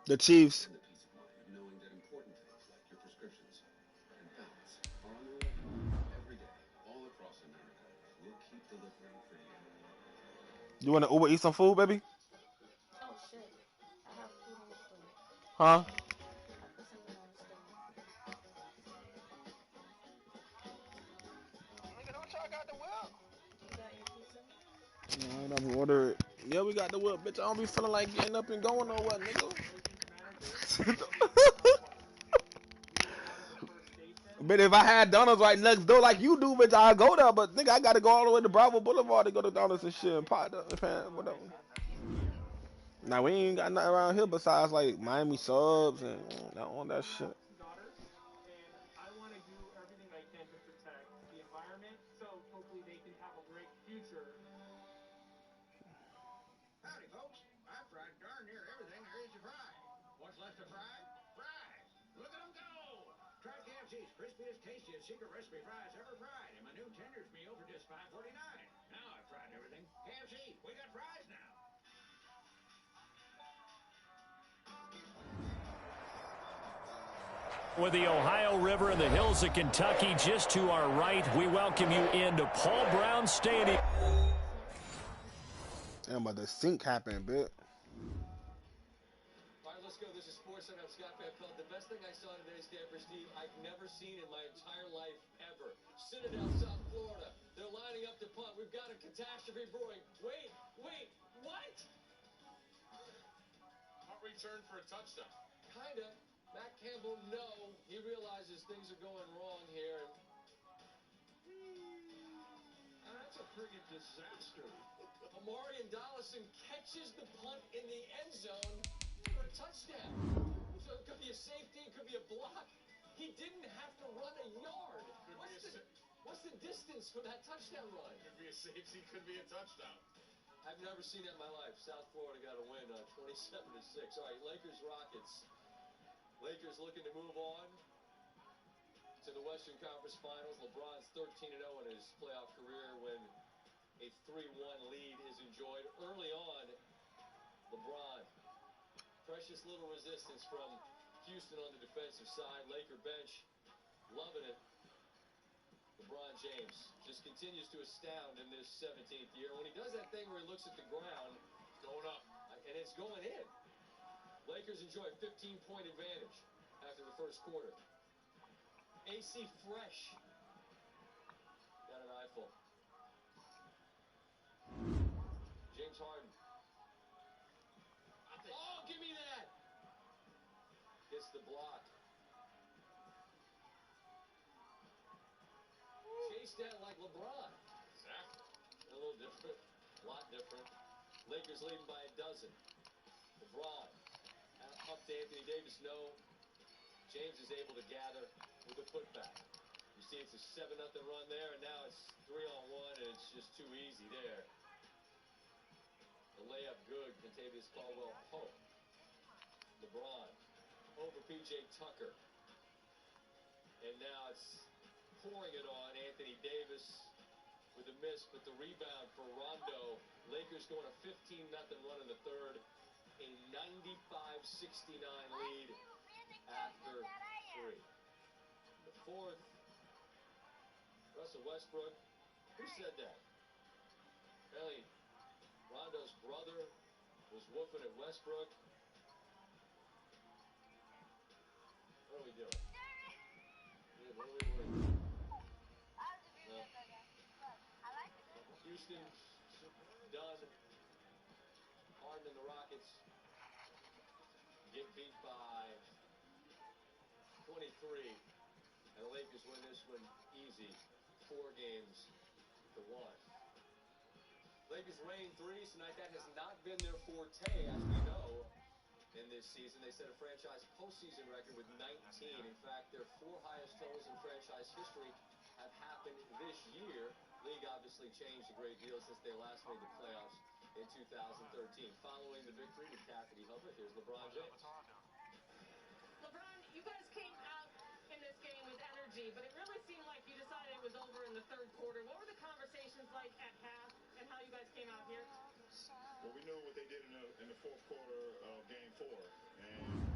The Chiefs. You want to Uber eat some food, baby? Oh shit. I have food on the stove. Huh? I put something on the stove. Nigga, don't y'all got the whip? You got your pizza? No, I don't order it. Yeah, we got the whip, bitch. I don't be feeling like getting up and going nowhere, nigga. But if I had Donald's right next door like you do, bitch, I'd go there. But nigga, I gotta go all the way to Bravo Boulevard to go to Donald's and shit and pot up, whatever. Now we ain't got nothing around here besides like Miami subs and all that shit. With the Ohio River and the hills of Kentucky just to our right, we welcome you into Paul Brown Stadium. Damn, but the sync happened, bitch. All right, let's go. This is SportsCenter. I'm Scott Van Pelt. The best thing I saw today's game for Steve, I've never seen in my entire life ever. Citadel, South Florida. They're lining up to punt. We've got a catastrophe brewing. Wait, what? Punt return for a touchdown. Kinda. Matt Campbell, no. He realizes things are going wrong here. That's a friggin' disaster. Amari Dollison catches the punt in the end zone for a touchdown. So it could be a safety, it could be a block. He didn't have to run a yard. What's the distance for that touchdown run? Could be a safety, could be a touchdown. I've never seen that in my life. South Florida got a win 27-6. All right, Lakers Rockets. Lakers looking to move on to the Western Conference Finals. LeBron's 13-0 in his playoff career when a 3-1 lead is enjoyed. Early on, LeBron, precious little resistance from Houston on the defensive side. Laker bench, loving it. LeBron James just continues to astound in this 17th year. When he does that thing where he looks at the ground, going up, and it's going in. Lakers enjoy a 15-point advantage after the first quarter. AC Fresh got an eyeful. James Harden. Oh, give me that! Gets the block. Chased down like LeBron. Exactly. A little different. A lot different. Lakers leading by a dozen. LeBron. Up to Anthony Davis, no. James is able to gather with a putback. You see it's a 7-0 run there, and now it's 3-on-1, and it's just too easy there. The layup good, Contavious Caldwell-Pope. LeBron over P.J. Tucker. And now it's pouring it on Anthony Davis with a miss, but the rebound for Rondo. Lakers going a 15-0 run in the third. A 95-69 lead after three. The fourth, Russell Westbrook. Who said that? Apparently, Rondo's brother was whooping at Westbrook. What are we doing? Yeah, what are we doing? Houston done. Harden and the Rockets get beat by 23, and the Lakers win this one easy, 4 games to 1. Lakers rain threes tonight. That has not been their forte, as we know, in this season. They set a franchise postseason record with 19. In fact, their 4 highest totals in franchise history have happened this year. League obviously changed a great deal since they last made the playoffs in 2013. Following the victory with Cassidy Hubble, here's LeBron James. LeBron, you guys came out in this game with energy, but it really seemed like you decided it was over in the third quarter. What were the conversations like at half and how you guys came out here? Well, we knew what they did in the fourth quarter of Game 4, and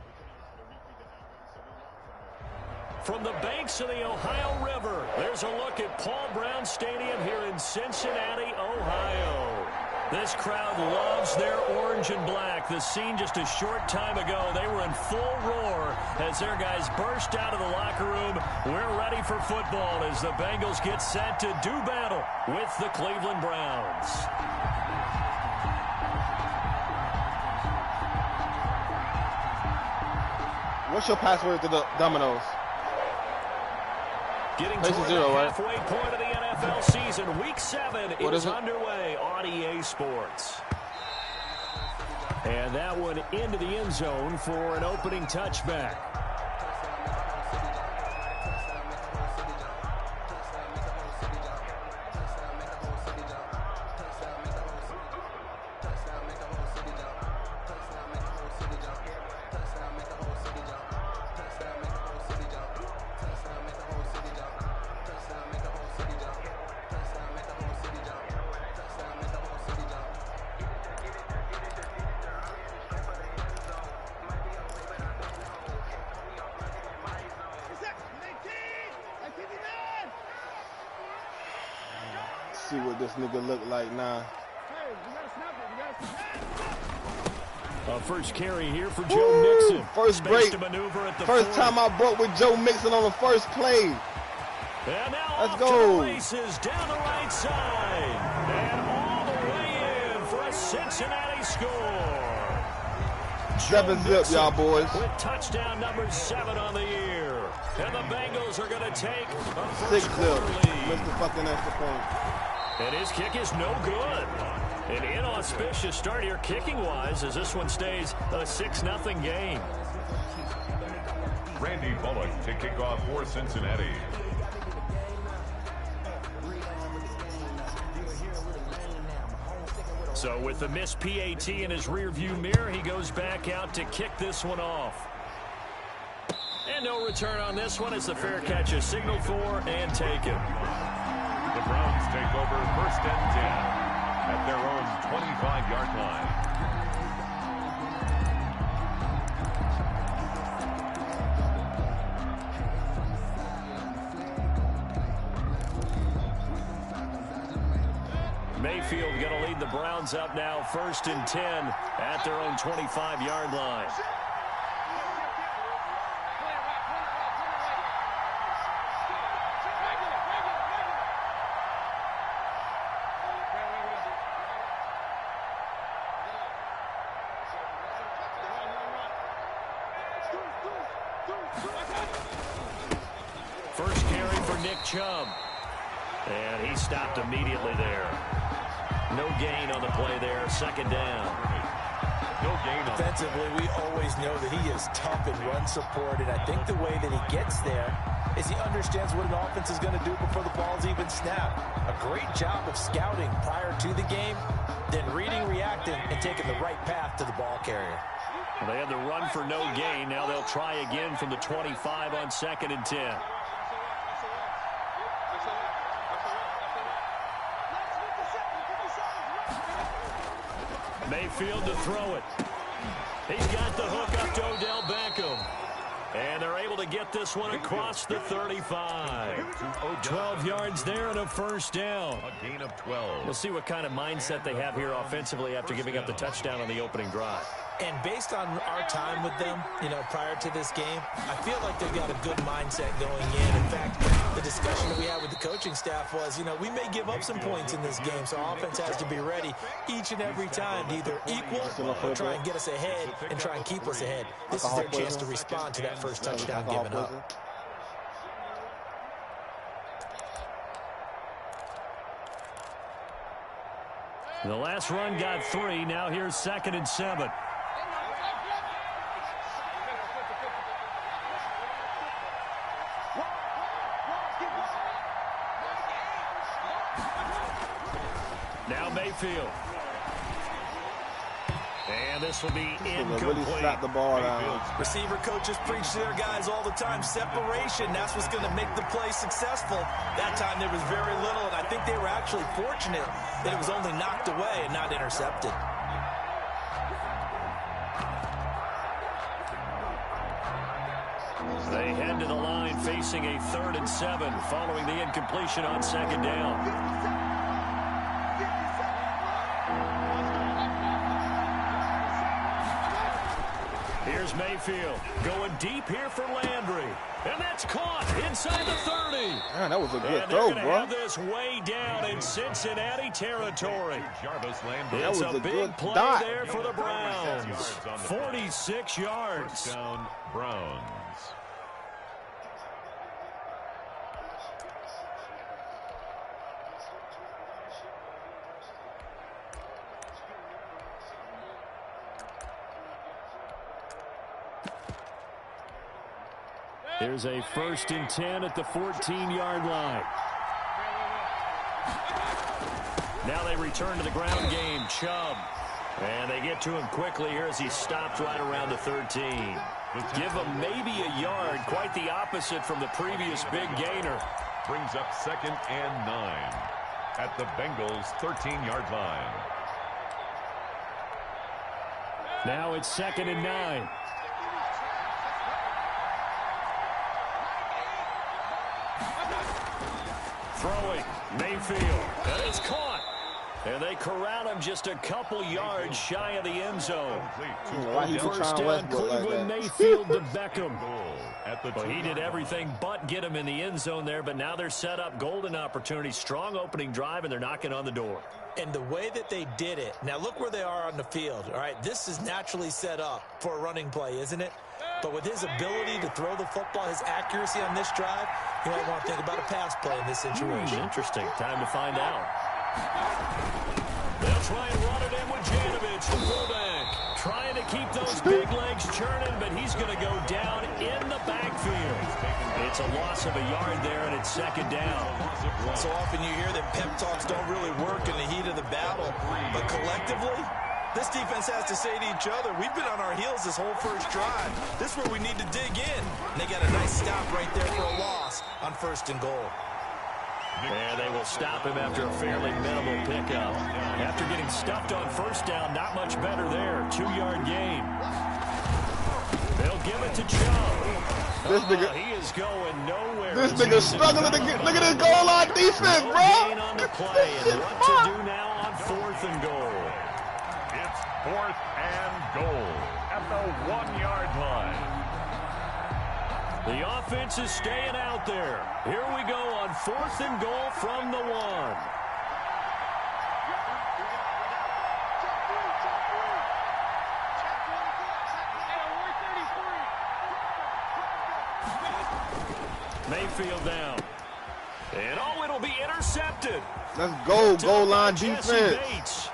we couldn't allow the repeat to happen, so we learned from it. From the banks of the Ohio River, there's a look at Paul Brown Stadium here in Cincinnati, Ohio. This crowd loves their orange and black. The scene just a short time ago, they were in full roar as their guys burst out of the locker room. We're ready for football as the Bengals get set to do battle with the Cleveland Browns. What's your password to the Domino's? Getting Place toward zero, the right? halfway point of the NFL season. Week 7 What is is it? underway on EA Sports. And that one into the end zone for an opening touchback. See what this nigga look like now. First carry here for Joe Mixon. First Space break. to maneuver at the First 40. time I broke with Joe Mixon on the first play. And now Let's off go. to the races down the right side. And all the way in for a Cincinnati score. 7-zip, y'all boys. With touchdown number 7 on the year. And the Bengals are going to take a first 6-zip. quarter lead. Missed the fucking extra point. And his kick is no good. An inauspicious start here kicking-wise as this one stays a 6-0 game. Randy Bullock to kick off for Cincinnati. So with the missed PAT in his rearview mirror, he goes back out to kick this one off. And no return on this one as the fair catch is signaled for and taken. The Browns take over 1st and 10 at their own 25-yard line. Mayfield going to lead the Browns up now 1st and 10 at their own 25-yard line. First carry for Nick Chubb. And he stopped immediately there. No gain on the play there. 2nd down. No gain on Defensively, we always know that he is tough in run support, and I think the way that he gets there is he understands what an offense is going to do before the ball's even snapped. A great job of scouting prior to the game, then reading, reacting, and taking the right path to the ball carrier. Well, they had the run for no gain. Now they'll try again from the 25 on 2nd and 10. Mayfield to throw it. He's got the hook up to Odell Beckham. And they're able to get this one across the 35. 12 yards there and a 1st down. a gain of 12. We'll see what kind of mindset they have here offensively after giving up the touchdown on the opening drive. And based on our time with them, prior to this game, I feel like they've got a good mindset going in. In fact, the discussion that we had with the coaching staff was, we may give up some points in this game, so our offense has to be ready each and every time to either equal or try and get us ahead and try and keep us ahead. This is their chance to respond to that first touchdown given up. The last run got 3. Now here's 2nd and 7. Now Mayfield. And And this will be incomplete. Really slap the ball down. Receiver coaches preach to their guys all the time. Separation, that's what's going to make the play successful. That time there was very little, and I think they were actually fortunate that it was only knocked away and not intercepted. They head to the line facing a 3rd and 7 following the incompletion on 2nd down. Here's Mayfield going deep here for Landry. And that's caught inside the 30. Man, that was a good and throw, they're gonna bro. have this way down in Cincinnati territory. Jarvis Landry. It's was a a big good play dot. there for the Browns. 46 yards. First down, Browns. Here's a 1st and 10 at the 14-yard line. Now they return to the ground game. Chubb. And they get to him quickly here as he stopped right around the 13. Give him maybe a yard. Quite the opposite from the previous big gainer. Brings up 2nd and 9 at the Bengals' 13-yard line. Now it's 2nd and 9. Throwing, Mayfield, and it's caught. And they corral him just a couple yards shy of the end zone. Why he First trying down, Westbrook like Cleveland, that? Mayfield to Beckham. Well, He did everything but get him in the end zone there, but now they're set up golden opportunity. Strong opening drive, and they're knocking on the door. And the way that they did it, now look where they are on the field. All right, this is naturally set up for a running play, isn't it? But with his ability to throw the football, his accuracy on this drive, you might want to think about a pass play in this situation. Interesting. Time to find out. They'll try and run it in with Janovich, the fullback. Trying to keep those big legs churning, but he's going to go down in the backfield. It's a loss of a yard there, and it's 2nd down. So often you hear that pep talks don't really work in the heat of the battle, but collectively, this defense has to say to each other, we've been on our heels this whole first drive. This is where we need to dig in. And they got a nice stop right there for a loss on 1st and goal. And they will stop him after a fairly minimal pickup. After getting stuffed on 1st down, not much better there. 2-yard gain. They'll give it to Chubb. This nigga, He is going nowhere. this nigga struggling to get. Look at his goal line defense, No bro. gain on the play, and what to do now on 4th and goal. It's 4th and goal at the 1-yard line. The offense is staying out there. Here we go on 4th and goal from the 1. Mayfield down. And it'll be intercepted. Let's go, goal line Jesse defense. Bates.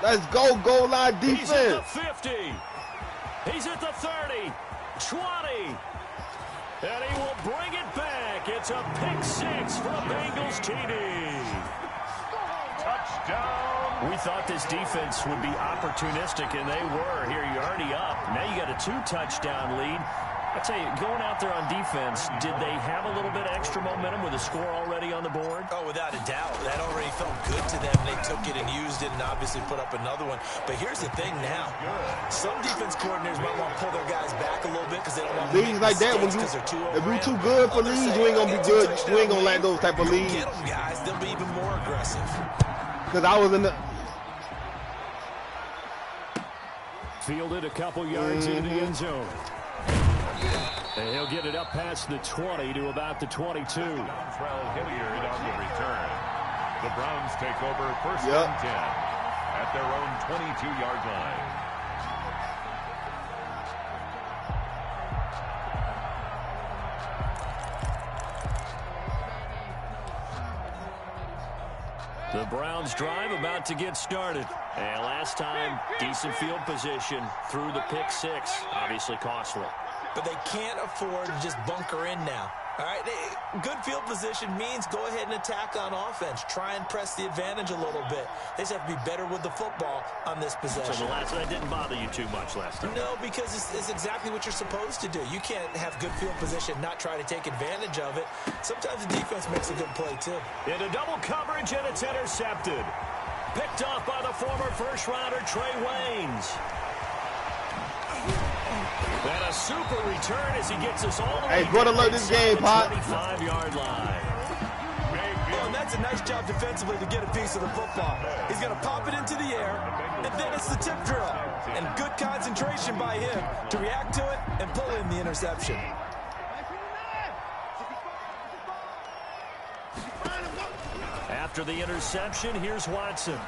Let's go, goal line He's at the defense. 50. He's at the 30. 20. And he will bring it back. It's a pick 6 for a Bengals TD. Touchdown. We thought this defense would be opportunistic, and they were. Here, you're already up. Now you got a 2-touchdown lead. I tell you, going out there on defense, did they have a little bit extra momentum with a score already on the board? Oh, without a doubt. That already felt good to them. They took it and used it and obviously put up another one. But here's the thing now. Some defense coordinators might want to pull their guys back a little bit because they don't want to make Leagues like that, when mistakes 'cause they're too if you overran. too good for Others leagues, say, you ain't gonna be "It's a good. touchdown You ain't gonna lead. like those type of leagues. Get them, guys. They'll be even more aggressive. Cause I was in the. Fielded a couple yards into the end zone. And he'll get it up past the 20 to about the 22. Dontrell Hilliard on the return. The Browns take over 1st Yep. and 10 at their own 22-yard line. The Browns drive about to get started. And last time, decent field position through the pick 6. Obviously costly. But they can't afford to just bunker in now. All right, good field position means go ahead and attack on offense. Try and press the advantage a little bit. They just have to be better with the football on this possession. So that didn't bother you too much last time? No, because it's exactly what you're supposed to do. You can't have good field position, not try to take advantage of it. Sometimes the defense makes a good play, too. Into double coverage, and it's intercepted. Picked off by the former first-rounder Trey Waynes. And a super return as he gets us all the way. Hey, go to look this game, Pop. 25-yard line. Oh, and that's a nice job defensively to get a piece of the football. He's going to pop it into the air, and then it's the tip drill. And good concentration by him to react to it and pull in the interception. After the interception, here's Watson.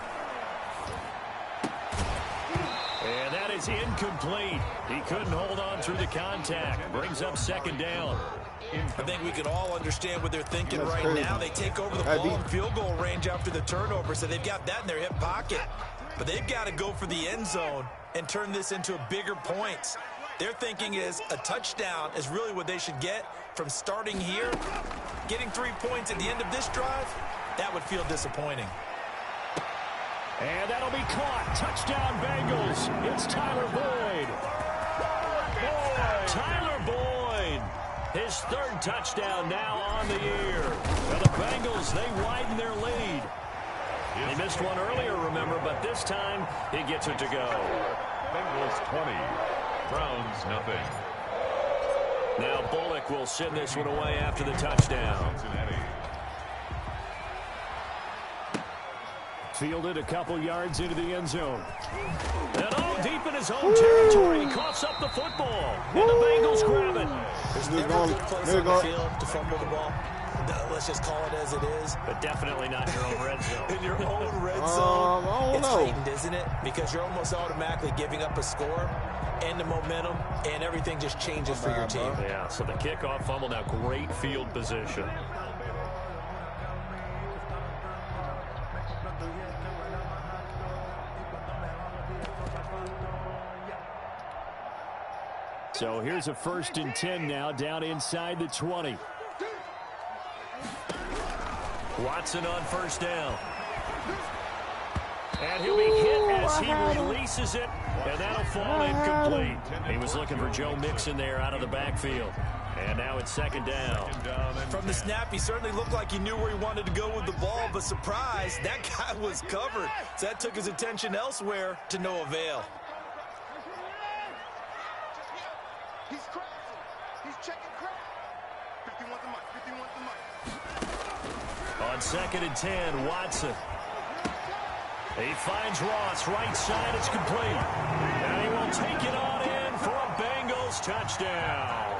And that is incomplete. He couldn't hold on through the contact. Brings up second down. I think we can all understand what they're thinking right now. They take over the ball in field goal range after the turnover, so they've got that in their hip pocket. But they've got to go for the end zone and turn this into a bigger points. Their thinking is a touchdown is really what they should get from starting here. Getting 3 points at the end of this drive, that would feel disappointing. And that'll be caught. Touchdown, Bengals. It's Tyler Boyd. Tyler Boyd. His third touchdown now on the year. Well, the Bengals, they widen their lead. They missed one earlier, remember, but this time he gets it to go. Bengals 20. Browns nothing. Now Bullock will send this one away after the touchdown. Cincinnati. Fielded a couple yards into the end zone. And deep in his own territory. He coughs up the football. And the Bengals grab it. There's never a good place on the field to fumble the ball. Let's just call it as it is. But definitely not in your own red zone. In your own red zone, it's heightened, isn't it? Because you're almost automatically giving up a score and the momentum, and everything just changes for your team. Yeah, so the kickoff fumble, now great field position. So here's a 1st and 10 now, down inside the 20. Watson on first down. And he'll be hit as he releases it, and that'll fall incomplete. He was looking for Joe Mixon there out of the backfield. And now it's second down. From the snap, he certainly looked like he knew where he wanted to go with the ball, but surprise, that guy was covered. So that took his attention elsewhere to no avail. He's crossing. He's checking crap. 51 the mic. 51 the mic. On 2nd and 10, Watson. He finds Ross, right side, it's complete. And he will take it on in for a Bengals touchdown.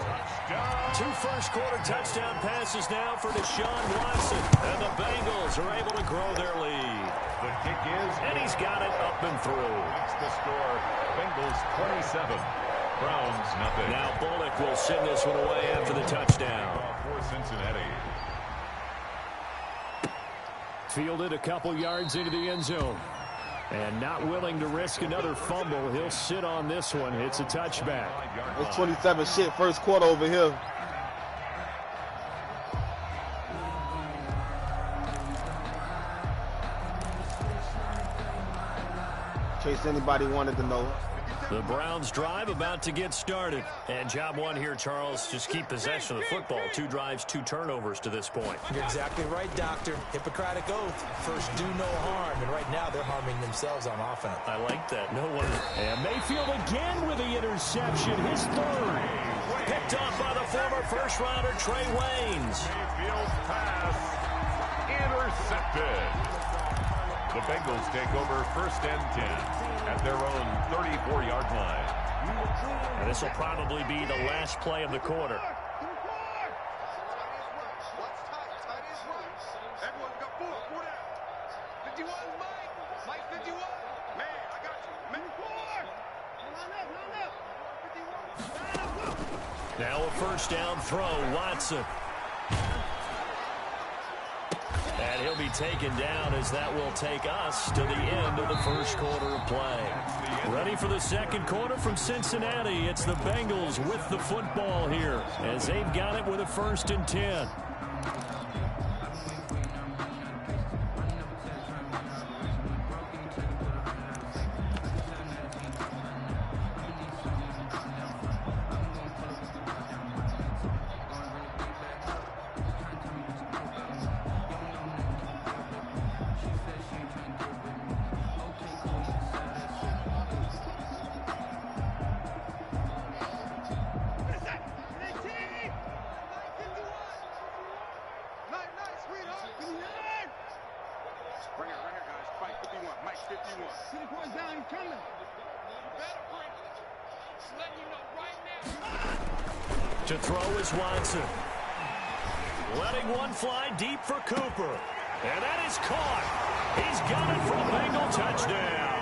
2 first-quarter touchdown passes now for Deshaun Watson. And the Bengals are able to grow their lead. The kick is, And he's got it up and through. That's the score. Bengals 27. Browns nothing. Now Bullock will send this one away after the touchdown. For Cincinnati. Fielded a couple yards into the end zone. And not willing to risk another fumble. He'll sit on this one. It's a touchback. It's 27 shit first quarter over here. In case anybody wanted to know. The Browns drive about to get started. And job one here, Charles, just keep possession of the football. 2 drives, 2 turnovers to this point. You're exactly right, Doctor. Hippocratic oath. First, do no harm. And right now, they're harming themselves on offense. I like that. No one. And Mayfield again with the interception. His third. Picked off by the former first-rounder, Trey Waynes. Mayfield's pass intercepted. The Bengals take over 1st and 10 at their own 34-yard line. And this will probably be the last play of the quarter. Now a first down throw, Watson. And he'll be taken down as that will take us to the end of the first quarter of play. Ready for the second quarter from Cincinnati. It's the Bengals with the football here as they've got it with a 1st and 10. To throw is Watson. Letting one fly deep for Cooper. And that is caught. He's got it for a Bengal touchdown.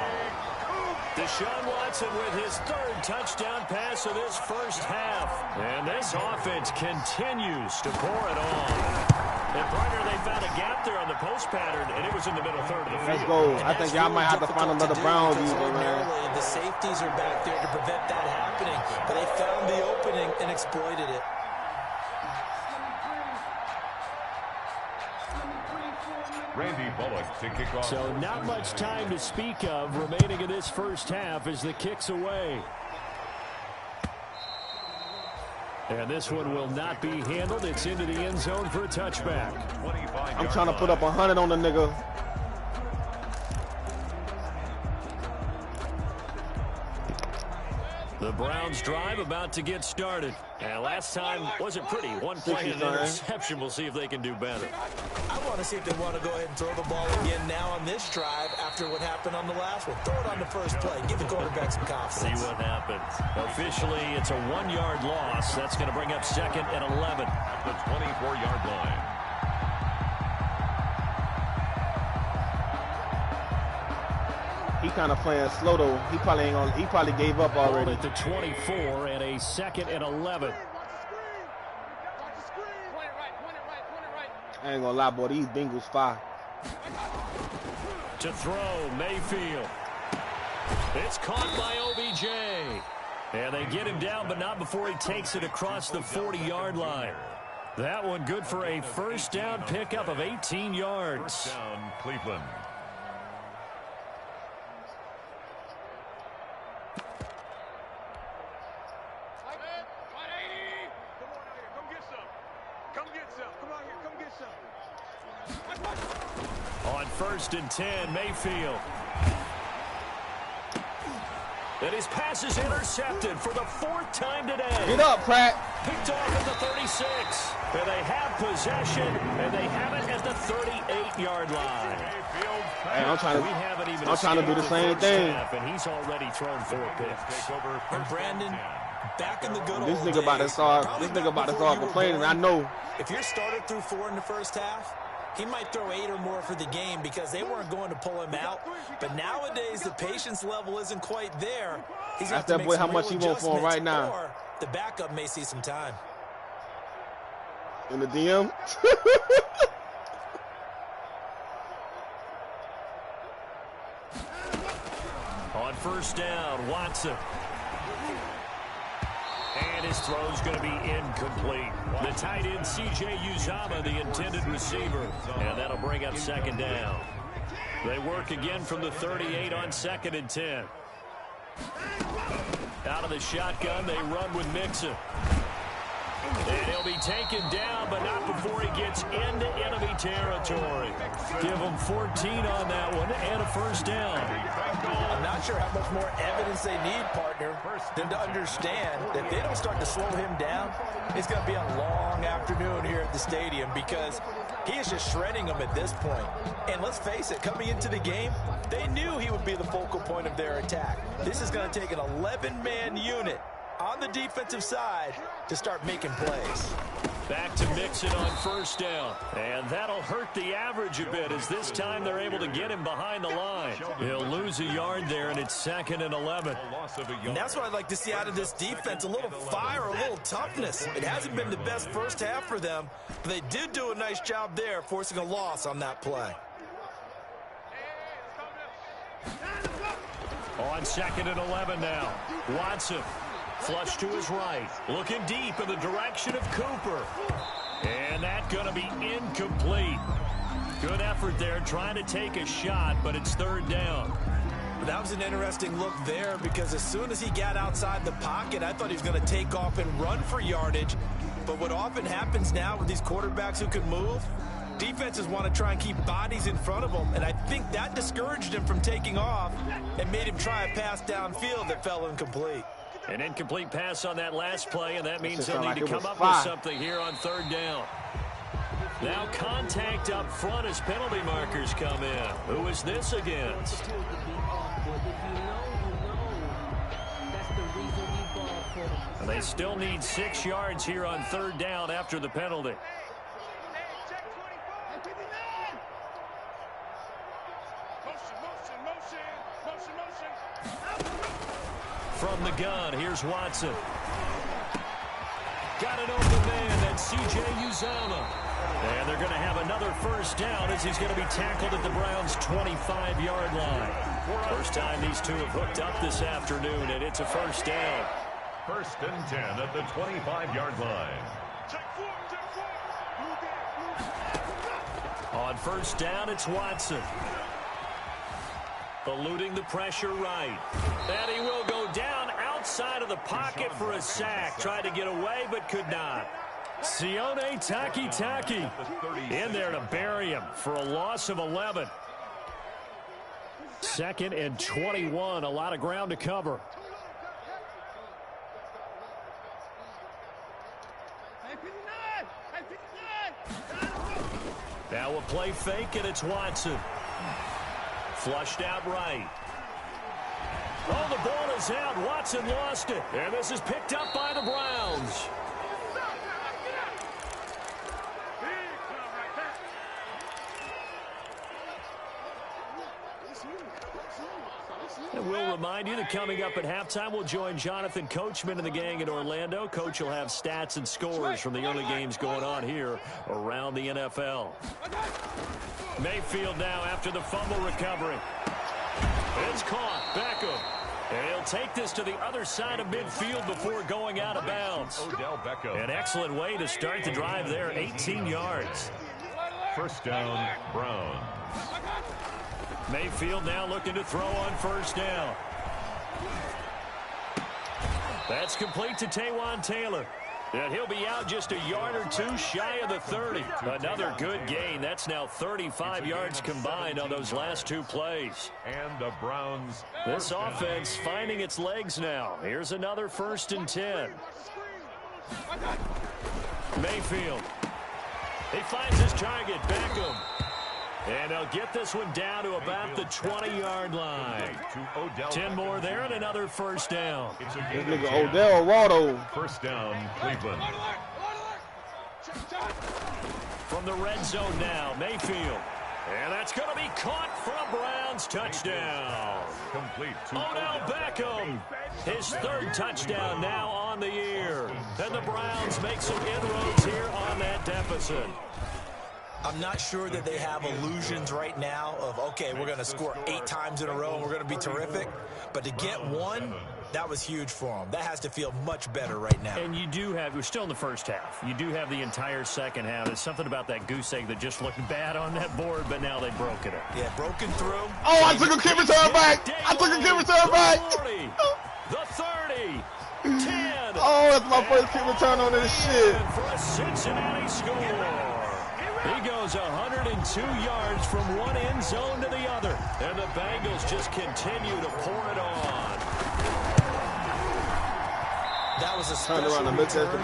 Deshaun Watson with his 3rd touchdown pass of this first half. And this offense continues to pour it on. And partner, they found a gap there on the post pattern, and it was in the middle third of the field. Let's go. I think y'all might have to find another Browns user, man. The safeties are back there to prevent that happening, but they found the opening and exploited it. Randy Bullock to kick off. So not much time to speak of remaining in this first half as the kick's away. And this one will not be handled. It's into the end zone for a touchback. I'm trying to put up 100 on the nigga. The Browns drive about to get started. And last time wasn't pretty. One play and an interception. We'll see if they can do better. I want to see if they want to go ahead and throw the ball again now on this drive after what happened on the last one. Throw it on the first play. Give the quarterback some confidence. See what happens. Officially, it's a 1-yard loss. That's going to bring up 2nd and 11. At the 24-yard line. He kind of playing slow though. He probably ain't gonna. He probably gave up already. At the 24 and a 2nd and 11. I ain't gonna lie, boy. These Bengals fire. To throw, Mayfield. It's caught by OBJ. And they get him down, but not before he takes it across the 40-yard line. That one good for a first down pickup of 18 yards. First down, Cleveland. On 1st and 10, Mayfield. And his pass is intercepted for the 4th time today. Get up, Pratt. Picked off at the 36. And they have possession, and they have it at the 38-yard line. Hey, I'm trying to do the same thing. And he's already thrown 4 picks. And Brandon, back in the good old This nigga about to start complaining. I know. If you're started through 4 in the first half, he might throw 8 or more for the game because they weren't going to pull him out. But nowadays, the patience level isn't quite there. He's got to make some real adjustments, right now. or the backup may see some time. In the DM. On 1st down, Watson. And his throw's going to be incomplete. The tight end, C.J. Uzomah, the intended receiver. And that'll bring up 2nd down. They work again from the 38 on 2nd and 10. Out of the shotgun, they run with Mixon. And he'll be taken down, but not before he gets into enemy territory. Give him 14 on that one and a first down. I'm not sure how much more evidence they need, partner, than to understand that if they don't start to slow him down, it's going to be a long afternoon here at the stadium because he is just shredding them at this point. And let's face it, coming into the game, they knew he would be the focal point of their attack. This is going to take an 11-man unit on the defensive side to start making plays. Back to Mixon on 1st down. And that'll hurt the average a bit as this time they're able to get him behind the line. He'll lose a yard there, and it's 2nd and 11. And that's what I'd like to see out of this defense, a little fire, a little toughness. It hasn't been the best first half for them, but they did do a nice job there, forcing a loss on that play. On 2nd and 11 now. Watson, flush to his right. Looking deep in the direction of Cooper. And that's going to be incomplete. Good effort there, trying to take a shot, but it's 3rd down. That was an interesting look there because as soon as he got outside the pocket, I thought he was going to take off and run for yardage. But what often happens now with these quarterbacks who can move, defenses want to try and keep bodies in front of them, and I think that discouraged him from taking off and made him try a pass downfield that fell incomplete. An incomplete pass on that last play, and that means they'll need like to come up with something here on 3rd down. Now contact up front as penalty markers come in. Who is this against? They still need 6 yards here on 3rd down after the penalty. From the gun, here's Watson. Got an open man, that's C.J. Uzomah. And they're going to have another 1st down as he's going to be tackled at the Browns' 25-yard line. First time these two have hooked up this afternoon, and it's a 1st down. 1st and 10 at the 25-yard line. On 1st down, it's Watson. Eluding the pressure right. And he will go down outside of the pocket for a sack. Tried to get away, but could not. Sione Takitaki in there to bury him for a loss of 11. 2nd and 21. A lot of ground to cover. Now a play fake, and it's Watson. Flushed out right. Oh, the ball is out. Watson lost it. And this is picked up by the Browns. And we'll remind you that coming up at halftime, we'll join Jonathan Coachman and the gang in Orlando. Coach will have stats and scores from the early games going on here around the NFL. Mayfield now after the fumble recovery. It's caught. Beckham. And he'll take this to the other side of midfield before going out of bounds. Odell Beckham. An excellent way to start the drive there, 18 yards. 1st down, Browns. Mayfield now looking to throw on 1st down. That's complete to Taywan Taylor. And he'll be out just a yard or 2 shy of the 30. Another good gain. That's now 35 yards combined on those last 2 plays. And the Browns. This offense finding its legs now. Here's another 1st and 10. Mayfield. He finds his target, Beckham. And they'll get this one down to about the 20-yard line. 10 more there and another 1st down. This nigga Odell Waldo. 1st down, Cleveland. From the red zone now, Mayfield. And that's going to be caught for a Browns touchdown. Complete to Odell Beckham. His 3rd touchdown now on the year. And the Browns make some inroads here on that deficit. I'm not sure that they have illusions right now of, okay, we're going to score 8 times in a row and we're going to be terrific. But to get 1, that was huge for them. That has to feel much better right now. And you do have, we're still in the 1st half. You do have the entire 2nd half. There's something about that goose egg that just looked bad on that board, but now they've broken it. Yeah, broken through. Oh, I took a kick return back. I took a kick return back. 40, the 30, 10. Oh, that's my first kick return on this shit. For a Cincinnati score. He goes 102 yards from one end zone to the other. And the Bengals just continue to pour it on. That was a special return,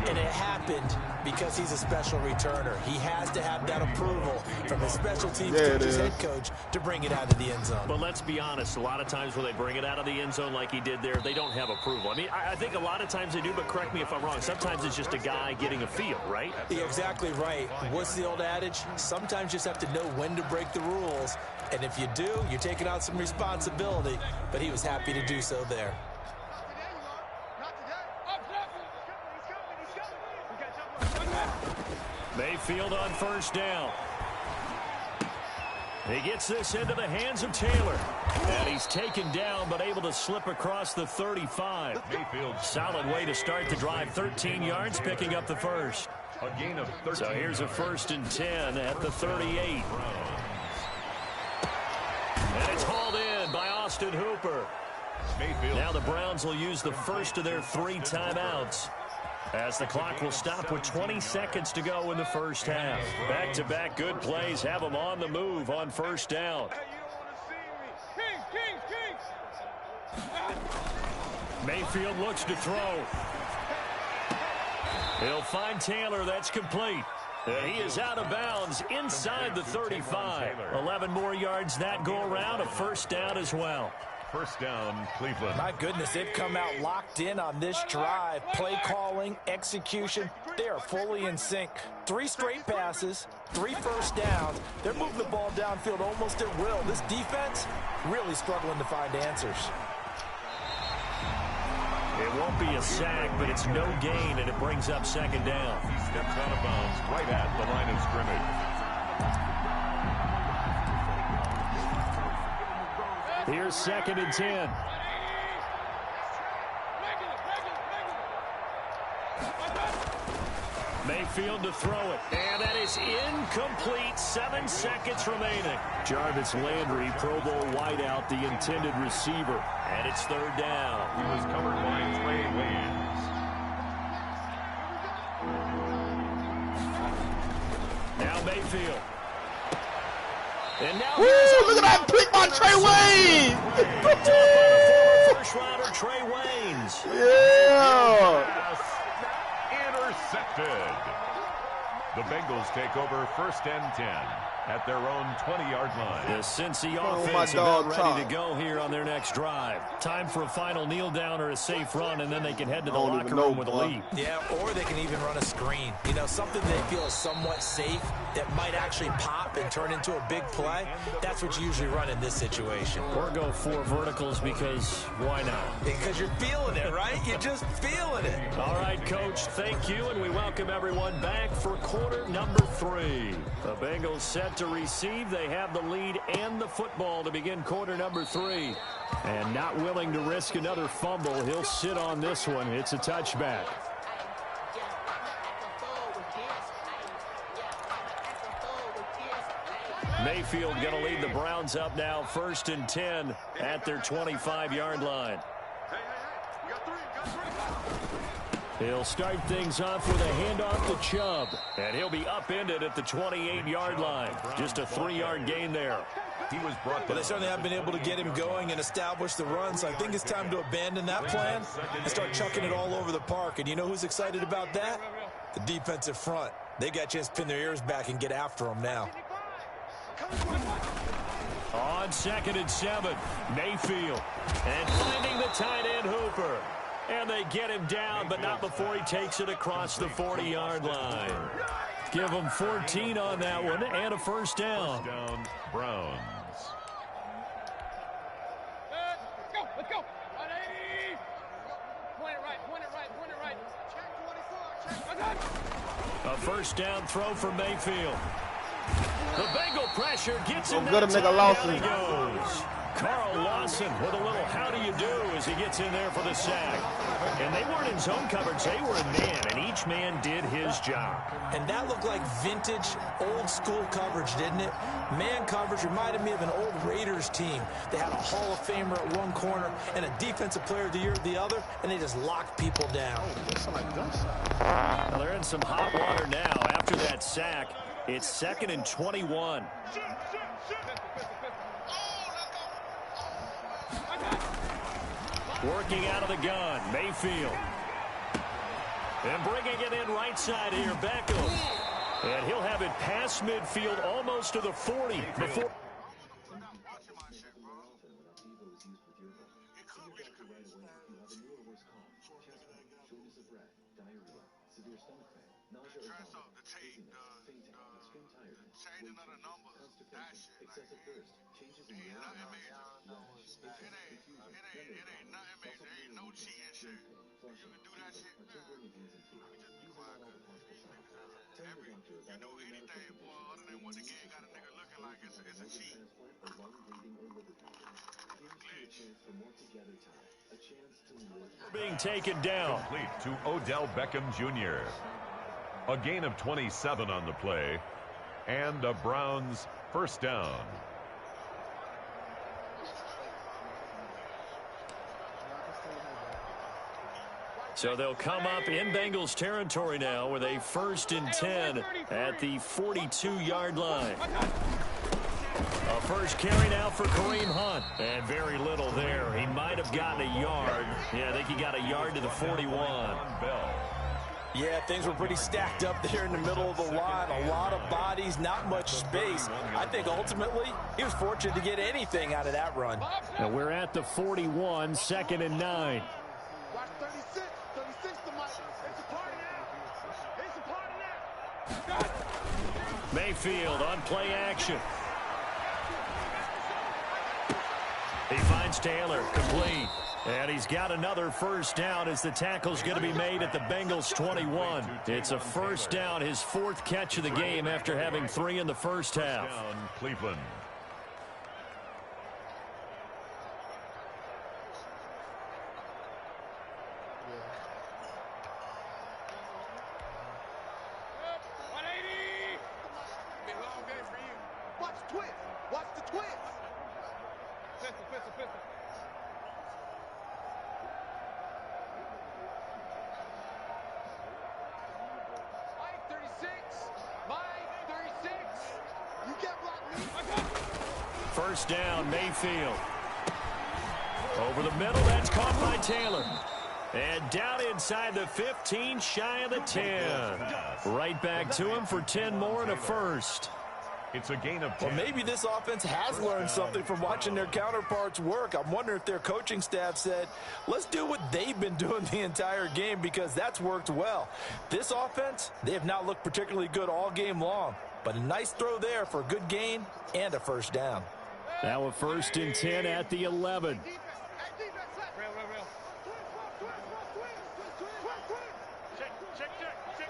and it happened because he's a special returner. He has to have that approval from his special teams coach, his head coach, to bring it out of the end zone. But let's be honest, a lot of times when they bring it out of the end zone like he did there, they don't have approval. I mean, I think a lot of times they do, but correct me if I'm wrong. Sometimes it's just a guy getting a feel, right? You're exactly right. What's the old adage? Sometimes you just have to know when to break the rules. And if you do, you're taking out some responsibility. But he was happy to do so there. Mayfield on 1st down. He gets this into the hands of Taylor. And he's taken down, but able to slip across the 35. Mayfield. Solid way to start the drive. 13 yards, picking up the first. A gain of 13. So here's a 1st and 10 at the 38. And it's hauled in by Austin Hooper. Mayfield. Now the Browns will use the first of their 3 timeouts, as the clock will stop with 20 seconds to go in the first half. Back-to-back good plays have them on the move on first down. Mayfield looks to throw. He'll find Taylor. That's complete. He is out of bounds inside the 35. 11 more yards that go around. A first down as well. First down, Cleveland. My goodness, they've come out locked in on this drive. Play calling, execution, they are fully in sync. 3 straight passes, 3 first downs. They're moving the ball downfield almost at will. This defense really struggling to find answers. It won't be a sack, but it's no gain, and it brings up second down. He steps out of bounds right at the line of scrimmage. Here's 2nd and 10. Mayfield to throw it. And that is incomplete. 7 seconds remaining. Jarvis Landry, Pro Bowl wideout, the intended receiver. And it's 3rd down. He was covered by Trey Waynes. Now Mayfield. And now Woo, look at that pick by Trey Waynes. Picked up by the former first-rounder Trey Waynes. Yeah. Intercepted. The Bengals take over 1st and 10 at their own 20-yard line. The Cincy Oh, my offense dog, about Tom. ready to go here on their next drive. Time for a final kneel down or a safe run, and then they can head to the I don't locker even know, room with a boy. lead. Yeah, or they can even run a screen. You know, something they feel is somewhat safe that might actually pop and turn into a big play. That's what you usually run in this situation. Or go 4 verticals because why not? Because you're feeling it, right? You're just feeling it. All right, Coach, thank you, and we welcome everyone back for quarter number 3. The Bengals set to receive. They have the lead and the football to begin quarter number 3. And not willing to risk another fumble, he'll sit on this one. It's a touchback. Mayfield going to lead the Browns up now, 1st and 10 at their 25-yard line. He'll start things off with a handoff to Chubb, and he'll be upended at the 28-yard line. Just a 3-yard gain there. He was brought But down. they certainly have been able to get him going and establish the run, so I think it's time to abandon that plan and start chucking it all over the park. And you know who's excited about that? The defensive front. They got a chance to pin their ears back and get after him now. On 2nd and 7, Mayfield. And finding the tight end, Hooper. And they get him down, but not before he takes it across the 40-yard line. Give him 14 on that one and a first down. First down, Browns. Let's go. 180. Point it right. Check 24. A first down throw for Mayfield. The Bengal pressure gets him. Oh, good, that nigga, time. Lawson. Down he goes. Carl Lawson with a little how do you do as he gets in there for the sack. And they weren't in zone coverage. They were in man, and each man did his job. And that looked like vintage, old-school coverage, didn't it? Man coverage reminded me of an old Raiders team. They had a Hall of Famer at one corner and a Defensive Player of the Year at the other, and they just locked people down. Well, they're in some hot water now after that sack. It's 2nd and 21. Working out of the gun, Mayfield. And bringing it in right side here, Beckham. And he'll have it past midfield almost to the 40 before. You do anything, boy, other than what the game got a nigga looking Being taken down. Complete to Odell Beckham Jr. A gain of 27 on the play, and a Browns first down. So they'll come up in Bengals territory now with a 1st and 10 at the 42-yard line. A first carry now for Kareem Hunt. And very little there. He might have gotten a yard. Yeah, I think he got a yard to the 41. Yeah, things were pretty stacked up there in the middle of the line. A lot of bodies, not much space. I think ultimately he was fortunate to get anything out of that run. Now we're at the 41, 2nd and 9. Watch 36 to Mike. It's a party now. It's a party now. Mayfield on play action. He finds Taylor, complete. And he's got another first down as the tackle's going to be made at the Bengals 21. It's a first down, his 4th catch of the game after having 3 in the first half. Cleveland. First down, Mayfield. Over the middle, that's caught by Taylor. And down inside the 15, shy of the 10. Right back to him for 10 more and a first. It's a gain of 10. Well, maybe this offense has learned something from watching their counterparts work. I'm wondering if their coaching staff said, let's do what they've been doing the entire game, because that's worked well. This offense, they have not looked particularly good all game long. But a nice throw there for a good gain and a first down. Now a 1st and 10 at the 11.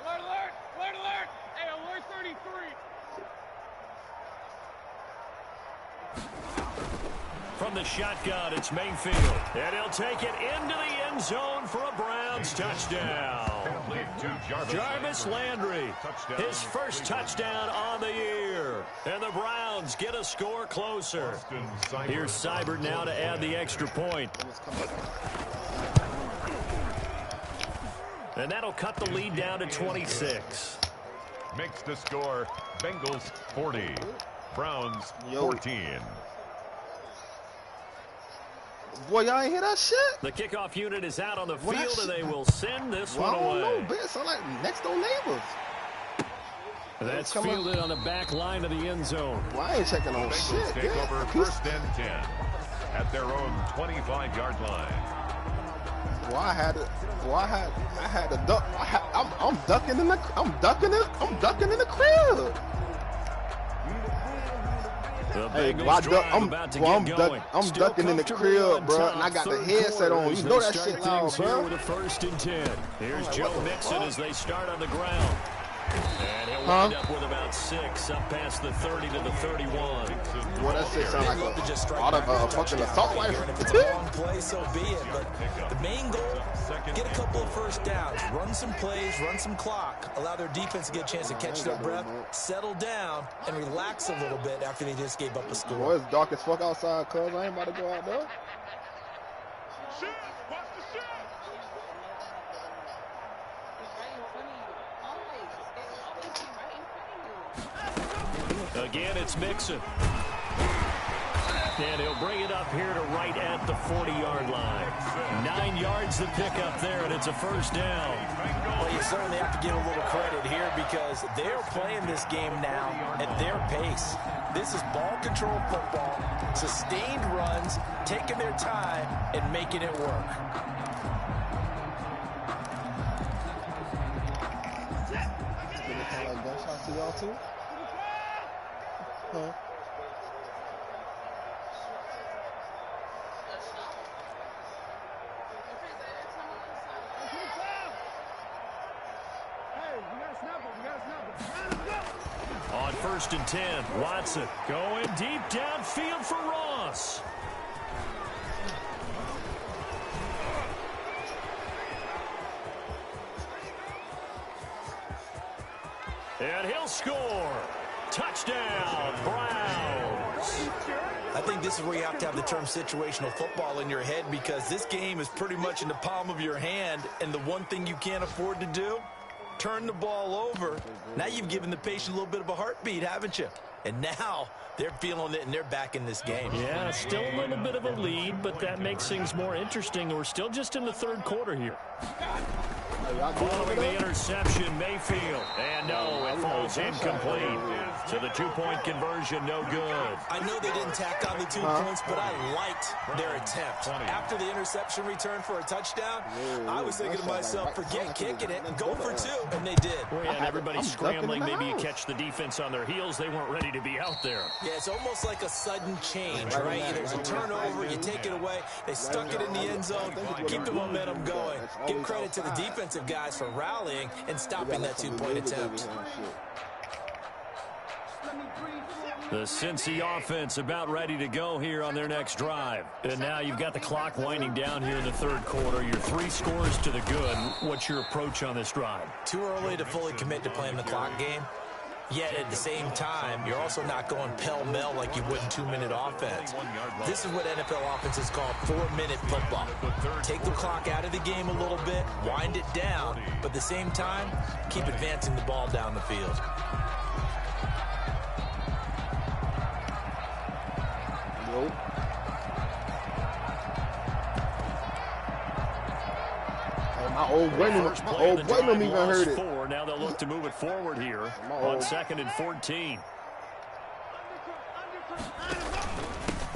Alert! Hey, alert 33. From the shotgun, it's Mayfield. And he'll take it into the end zone for a Browns touchdown. Jarvis Landry, his first touchdown on the year. And the Browns get a score closer. Here's Seibert now to add the extra point. And that'll cut the lead down to 26. Makes the score Bengals 40, Browns 14. Boy, y'all ain't hear that shit? The kickoff unit is out on the What field, that and they shit? will send this one I don't away. know, bitch. Sound like next door neighbors. That's Come on. fielded on the back line of the end zone. Well, I ain't checking on Bengals shit. take Yeah. over 1st and 10 at their own 25-yard line. Well, I had to duck. I'm ducking in the crib. The Hey, Bengals well, drive about to get going. I'm Still ducking in the comfortably crib, on bro, top. and I got the Third headset on. quarter You know as that they shit start loud, things here bro. with a 1st and 10. Here's Joe what the Mixon fuck? as they start on the ground. And he'll wind up with about 6 up past the 30 to the 31. Boy, that shit sound like Love to just strike a back fucking assault here, and if it's a rifle. long play, so be it. But the main goal, get a couple of first downs, run some plays, run some clock, allow their defense to get a chance to catch their breath, settle down, and relax a little bit after they just gave up a score. Boy, it's dark as fuck outside, cuz I ain't about to go out there. Shit! Watch the shit! Again, it's Mixon. And he'll bring it up here to right at the 40-yard line. 9 yards to pick up there, and it's a first down. Well, you certainly have to give a little credit here because they're playing this game now at their pace. This is ball control football, sustained runs, taking their time, and making it work. Did it sound like gunshots to y'all too? Huh? On 1st and 10, Watson going deep downfield for Ross. And he'll score. Touchdown, Browns. I think this is where you have to have the term situational football in your head, because this game is pretty much in the palm of your hand, and the one thing you can't afford to do, turn the ball over. Now you've given the patient a little bit of a heartbeat, haven't you? And now they're feeling it, and they're back in this game. Yeah, still a little bit of a lead, but that makes things more interesting. We're still just in the third quarter here. Following the interception, Mayfield. And no, it falls incomplete. So the two-point conversion, no good. I know they didn't tack on the 2 points, but I liked their attempt. After the interception return for a touchdown, I was thinking to myself, forget kicking it and go for 2, and they did. Well, yeah, and everybody's scrambling. Maybe you catch the defense on their heels. They weren't ready to be out there. Yeah, it's almost like a sudden change, right? There's a turnover, you take it away. They stuck it in the end zone, keep the momentum going. Give credit to the defensive guys for rallying and stopping that 2-point attempt. The Cincy offense about ready to go here on their next drive. And now you've got the clock winding down here in the third quarter. Your 3 scores to the good. What's your approach on this drive? Too early to fully commit to playing the clock game. Yet at the same time, you're also not going pell-mell like you would in 2-minute offense. This is what NFL offenses call 4-minute football. Take the clock out of the game a little bit, wind it down, but at the same time, keep advancing the ball down the field. Nope. My old boy don't even heard it. Now they'll look to move it forward here on 2nd and 14.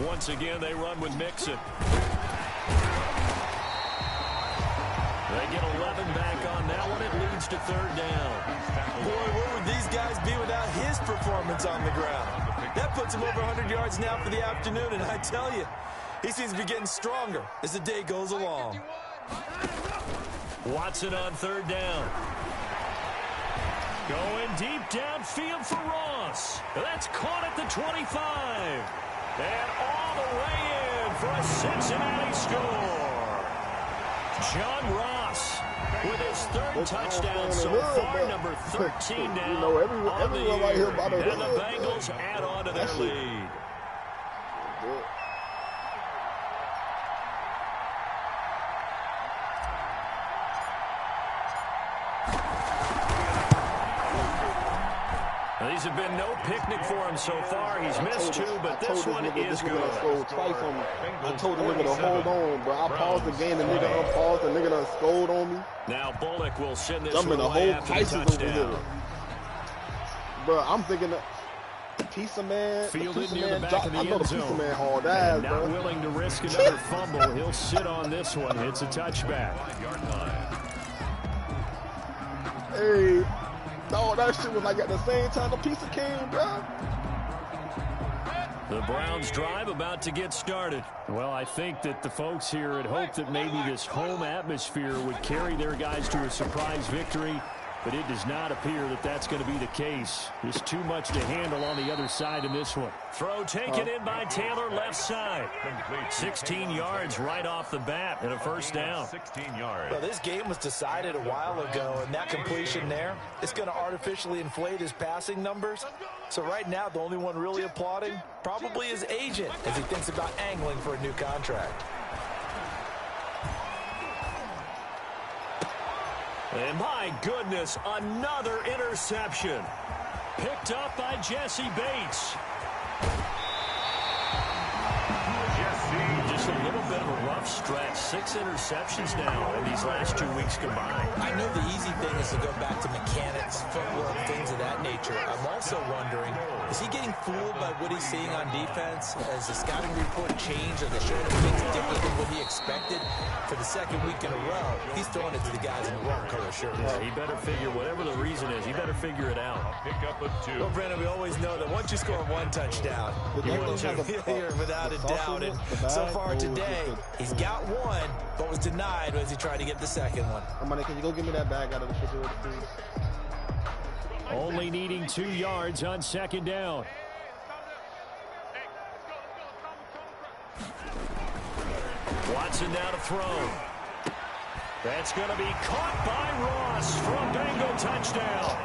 Once again, they run with Mixon. They get 11 back on that one. It leads to 3rd down. Boy, where would these guys be without his performance on the ground? That puts him over 100 yards now for the afternoon, and I tell you, he seems to be getting stronger as the day goes along. Watson on 3rd down. Going deep downfield for Ross. That's caught at the 25. And all the way in for a Cincinnati score. John Ross with his 3rd touchdown so far, number 13 now. You know, everyone right here about and the Bengals add on to their lead. These have been no picnic for him so far. He's missed 2, but this one is good. I told the nigga to hold on, bro. I paused the game, the nigga unpaused, the nigga done scold on me. Now Bullock will send this one away after the touchdown. Bro, I'm thinking that Pizza Man, fielded near the back of the end zone. Man hauled ass, not bro. willing to risk another fumble. He'll sit on this one. It's a touchback. Hey. No, that shit was like at the same time the pizza came, bro. The Browns drive about to get started. Well, I think that the folks here had hoped that maybe this home atmosphere would carry their guys to a surprise victory, but it does not appear that that's going to be the case. There's too much to handle on the other side in this one. Throw taken in by Taylor, left side. 16 yards right off the bat and a 1st down. 16 yards. Well, this game was decided a while ago, and that completion there, it's going to artificially inflate his passing numbers. So right now, the only one really applauding probably his agent as he thinks about angling for a new contract. And my goodness, another interception. Picked up by Jesse Bates. Just a little bit of a rough stretch. 6 interceptions now in these last 2 weeks combined. I know the easy thing is to go back to mechanics, footwork, things of that nature. I'm also wondering, is he getting fooled by what he's seeing on defense? Has the scouting report changed? Are they showing him things different than what he expected? For the 2nd week in a row, he's throwing it to the guys in the wrong color shirts. Yeah, he better figure, whatever the reason is, he better figure it out. Pick up of 2. Well, Brandon, we always know that once you score 1 touchdown, you win 2. Here, without a doubt. And so far today, he's got 1, but was denied as he tried to get the 2nd one. Somebody, can you go get me that bag out of the refrigerator, please? Only needing 2 yards on 2nd down. Watson now to throw. That's going to be caught by Ross for a Bengal touchdown.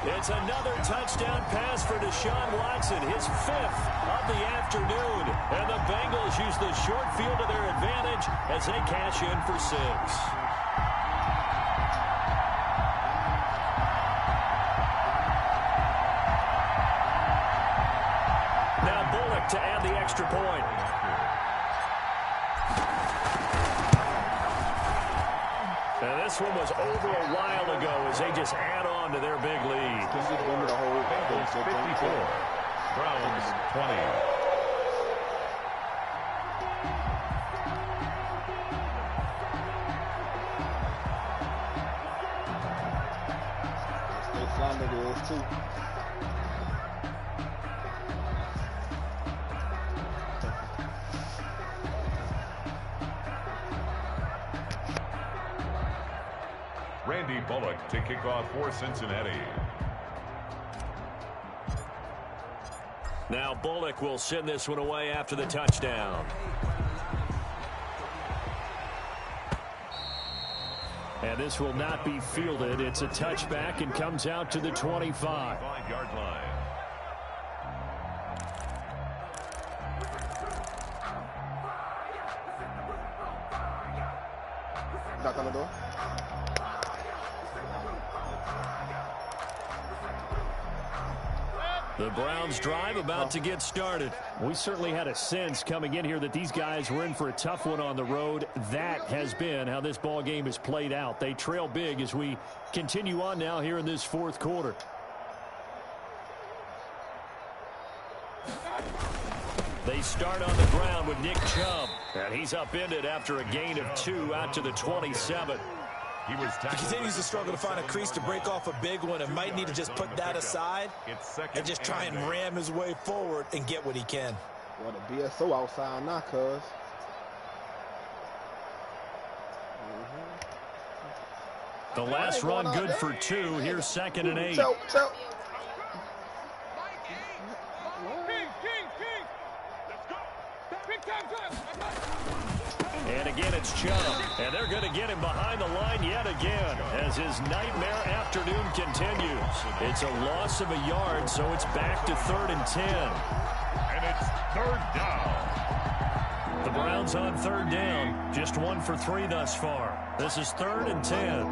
It's another touchdown pass for Deshaun Watson, his 5th of the afternoon. And the Bengals use the short field to their advantage as they cash in for 6. Now Bullock to add the extra point. And this one was over a while ago as they just add on to their big lead. Bengals 54, Browns 20. State Farm nigga is too. Randy Bullock to kick off for Cincinnati. Now Bullock will send this one away after the touchdown. And this will not be fielded. It's a touchback and comes out to the 25. 5-yard line. Knock on the door. The Browns drive about to get started. We certainly had a sense coming in here that these guys were in for a tough one on the road. That has been how this ball game has played out. They trail big as we continue on now here in this 4th quarter. They start on the ground with Nick Chubb. And he's upended after a gain of 2 out to the 27. He continues to struggle to find a crease to break off a big one and might need to just put that aside and just try and ram his way forward and get what he can. Well, the BSO outside now, cuz. The last run good for 2. Here's 2nd and 8. Choke. And again, it's Chubb. And they're going to get him behind the line yet again as his nightmare afternoon continues. It's a loss of a yard, so it's back to 3rd and 10. And it's 3rd down. The Browns on 3rd down. Just 1 for 3 thus far. This is 3rd and 10.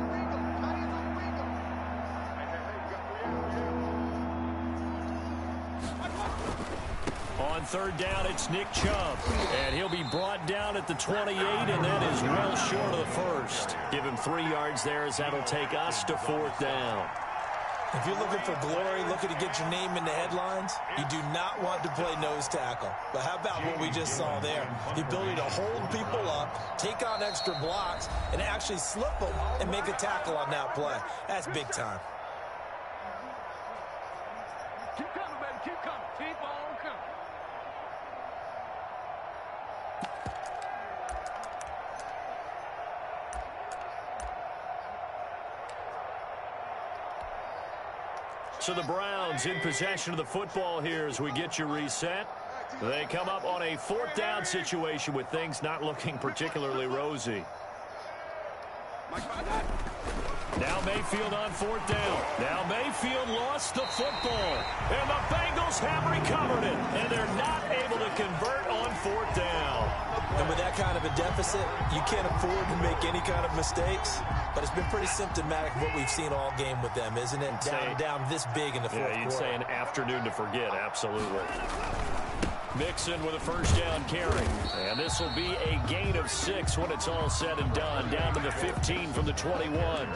On 3rd down, it's Nick Chubb. And he'll be brought down at the 28, and that is well short of the first. Give him 3 yards there as that'll take us to 4th down. If you're looking for glory, looking to get your name in the headlines, you do not want to play nose tackle. But how about what we just saw there? The ability to hold people up, take on extra blocks, and actually slip them and make a tackle on that play. That's big time. Keep coming, baby. Keep coming. Keep on coming. So the Browns in possession of the football here as we get you reset. They come up on a 4th down situation with things not looking particularly rosy. Now Mayfield on 4th down. Now Mayfield lost the football. And the Bengals have recovered it. And they're not able to convert on 4th down. And with that kind of a deficit, you can't afford to make any kind of mistakes. But it's been pretty symptomatic of what we've seen all game with them, isn't it? Down this big in the 4th quarter. Yeah, you'd say an afternoon to forget, absolutely. Mixon with a 1st down carry. And this will be a gain of 6 when it's all said and done. Down to the 15 from the 21.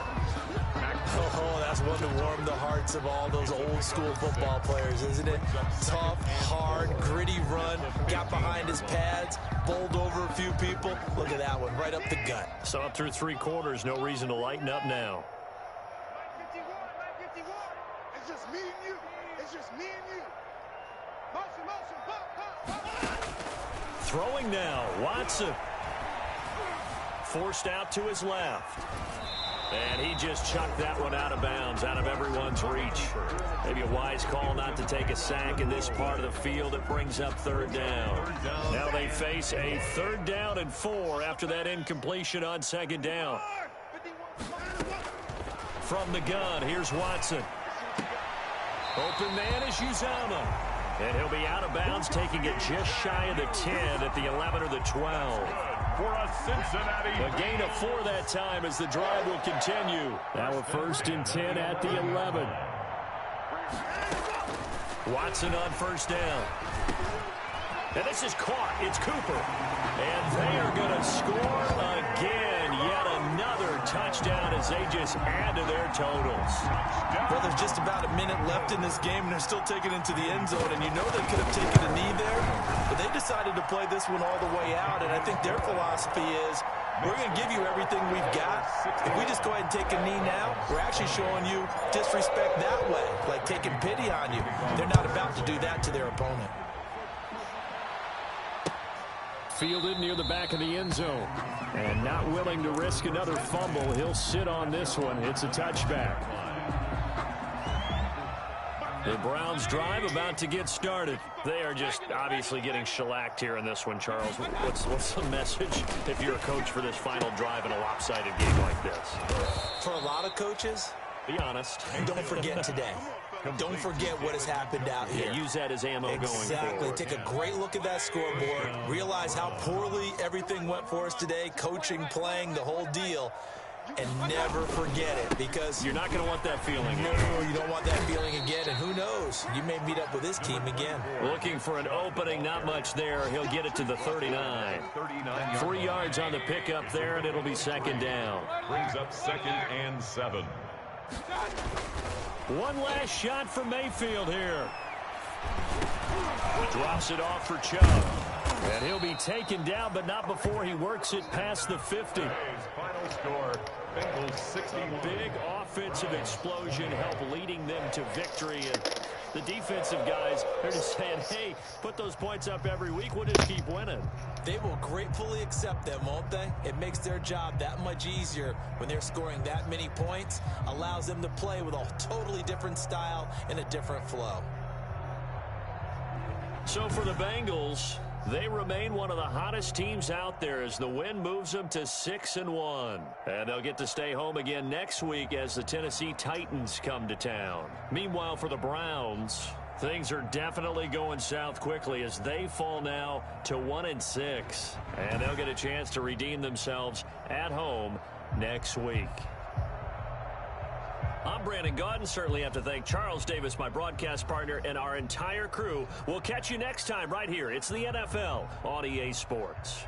Oh, that's one to warm the hearts of all those old school football players, isn't it? Tough, hard, gritty run. Got behind his pads, bowled over a few people. Look at that one, right up the gut. So up through 3 quarters, no reason to lighten up now. It's just me and you. It's just me and you. Motion, pop. Throwing now, Watson. Forced out to his left. And he just chucked that one out of bounds, out of everyone's reach. Maybe a wise call not to take a sack in this part of the field. It brings up third down. Now they face a 3rd down and 4 after that incompletion on 2nd down. From the gun, here's Watson. Open man is Uzomah. And he'll be out of bounds, taking it just shy of the 10 at the 11 or the 12. For a Cincinnati. A gain of 4 that time as the drive will continue. Now a 1st and 10 at the 11. Watson on 1st down. And this is caught. It's Cooper. And they are going to score again. Yet another touchdown as they just add to their totals. Well, there's just about a minute left in this game, and they're still taking it to the end zone. And you know they could have taken a knee there, but they decided to play this one all the way out. And I think their philosophy is, we're going to give you everything we've got. If we just go ahead and take a knee now, we're actually showing you disrespect that way, like taking pity on you. They're not about to do that to their opponent. Fielded near the back of the end zone. And not willing to risk another fumble. He'll sit on this one. It's a touchback. The Browns drive about to get started. They are just obviously getting shellacked here in this one, Charles. What's the message if you're a coach for this final drive in a lopsided game like this? For a lot of coaches, be honest. Don't forget today. Don't forget what has happened out here. Yeah, use that as ammo going forward. Exactly. Take a great look at that scoreboard. Realize how poorly everything went for us today. Coaching, playing, the whole deal. And never forget it, because you're not going to want that feeling. No, you don't want that feeling again. And who knows? You may meet up with this team again. Looking for an opening, not much there. He'll get it to the 39. 3 yards on the pickup there, and it'll be 2nd down. Brings up 2nd and 7. One last shot from Mayfield here. Drops it off for Chubb. And he'll be taken down, but not before he works it past the 50. Final score, Bengals 61. Big offensive explosion help leading them to victory. And the defensive guys are just saying, hey, put those points up every week. We'll just keep winning. They will gratefully accept them, won't they? It makes their job that much easier when they're scoring that many points. Allows them to play with a totally different style and a different flow. So for the Bengals, they remain one of the hottest teams out there as the win moves them to 6-1. And they'll get to stay home again next week as the Tennessee Titans come to town. Meanwhile, for the Browns, things are definitely going south quickly as they fall now to 1-6. And they'll get a chance to redeem themselves at home next week. I'm Brandon Gaudin. Certainly have to thank Charles Davis, my broadcast partner, and our entire crew. We'll catch you next time right here. It's the NFL on EA Sports.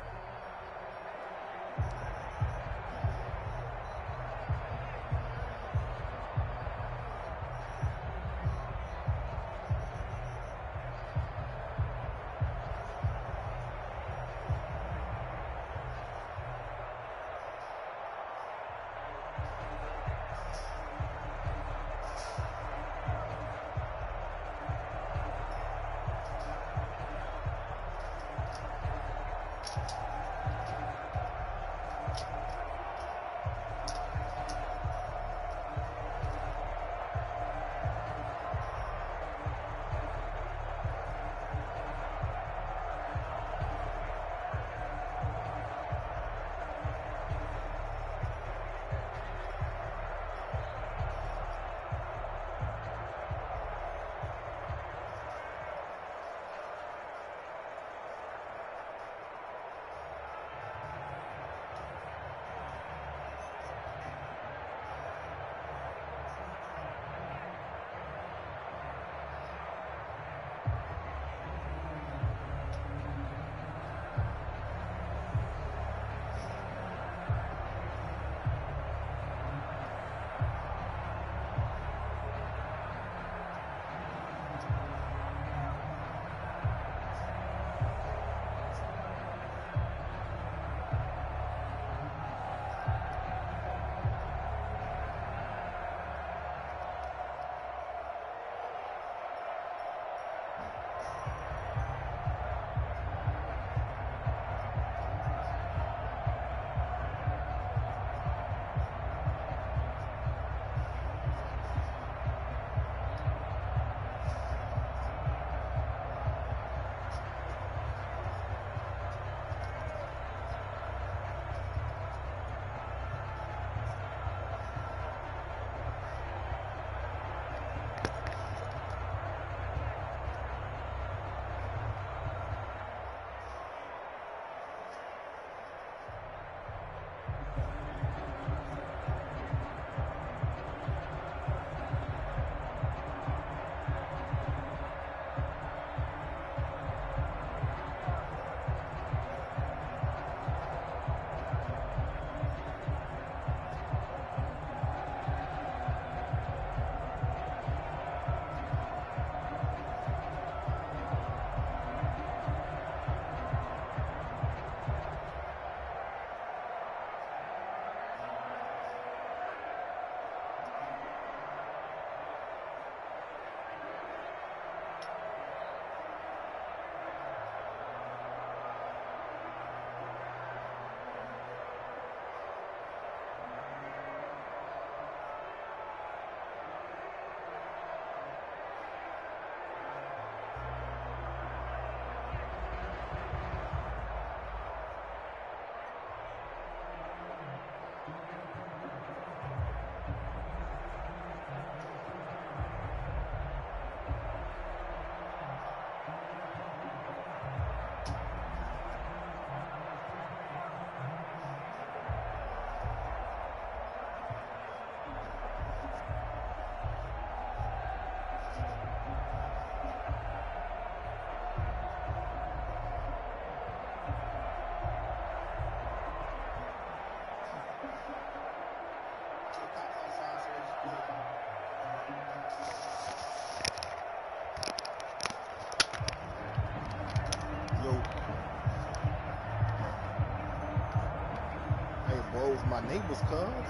my neighbors, cuz.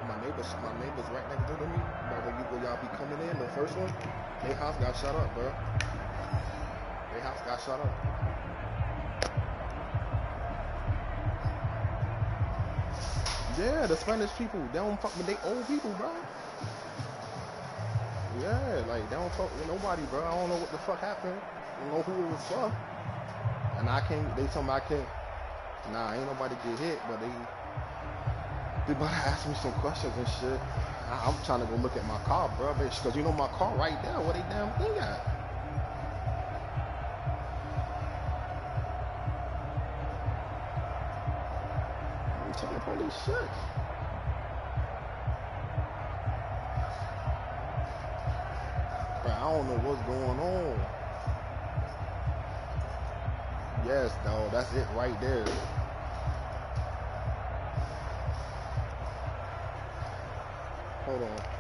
My neighbors right next door to me. But when y'all be coming in, the first one, their house got shut up, bro. Their house got shut up. Yeah, the Spanish people, they don't fuck with they old people, bro. Yeah, like they don't talk with nobody, bro. I don't know what the fuck happened. I don't know who it was for. And they told me I can't. Nah, ain't nobody get hit, but they about to ask me some questions and shit. I'm trying to go look at my car, bro, bitch, because you know my car right there. Where they damn thing at? I'm telling police shit. Bro, I don't know what's going on. Yes, dog, that's it right there. Hold on.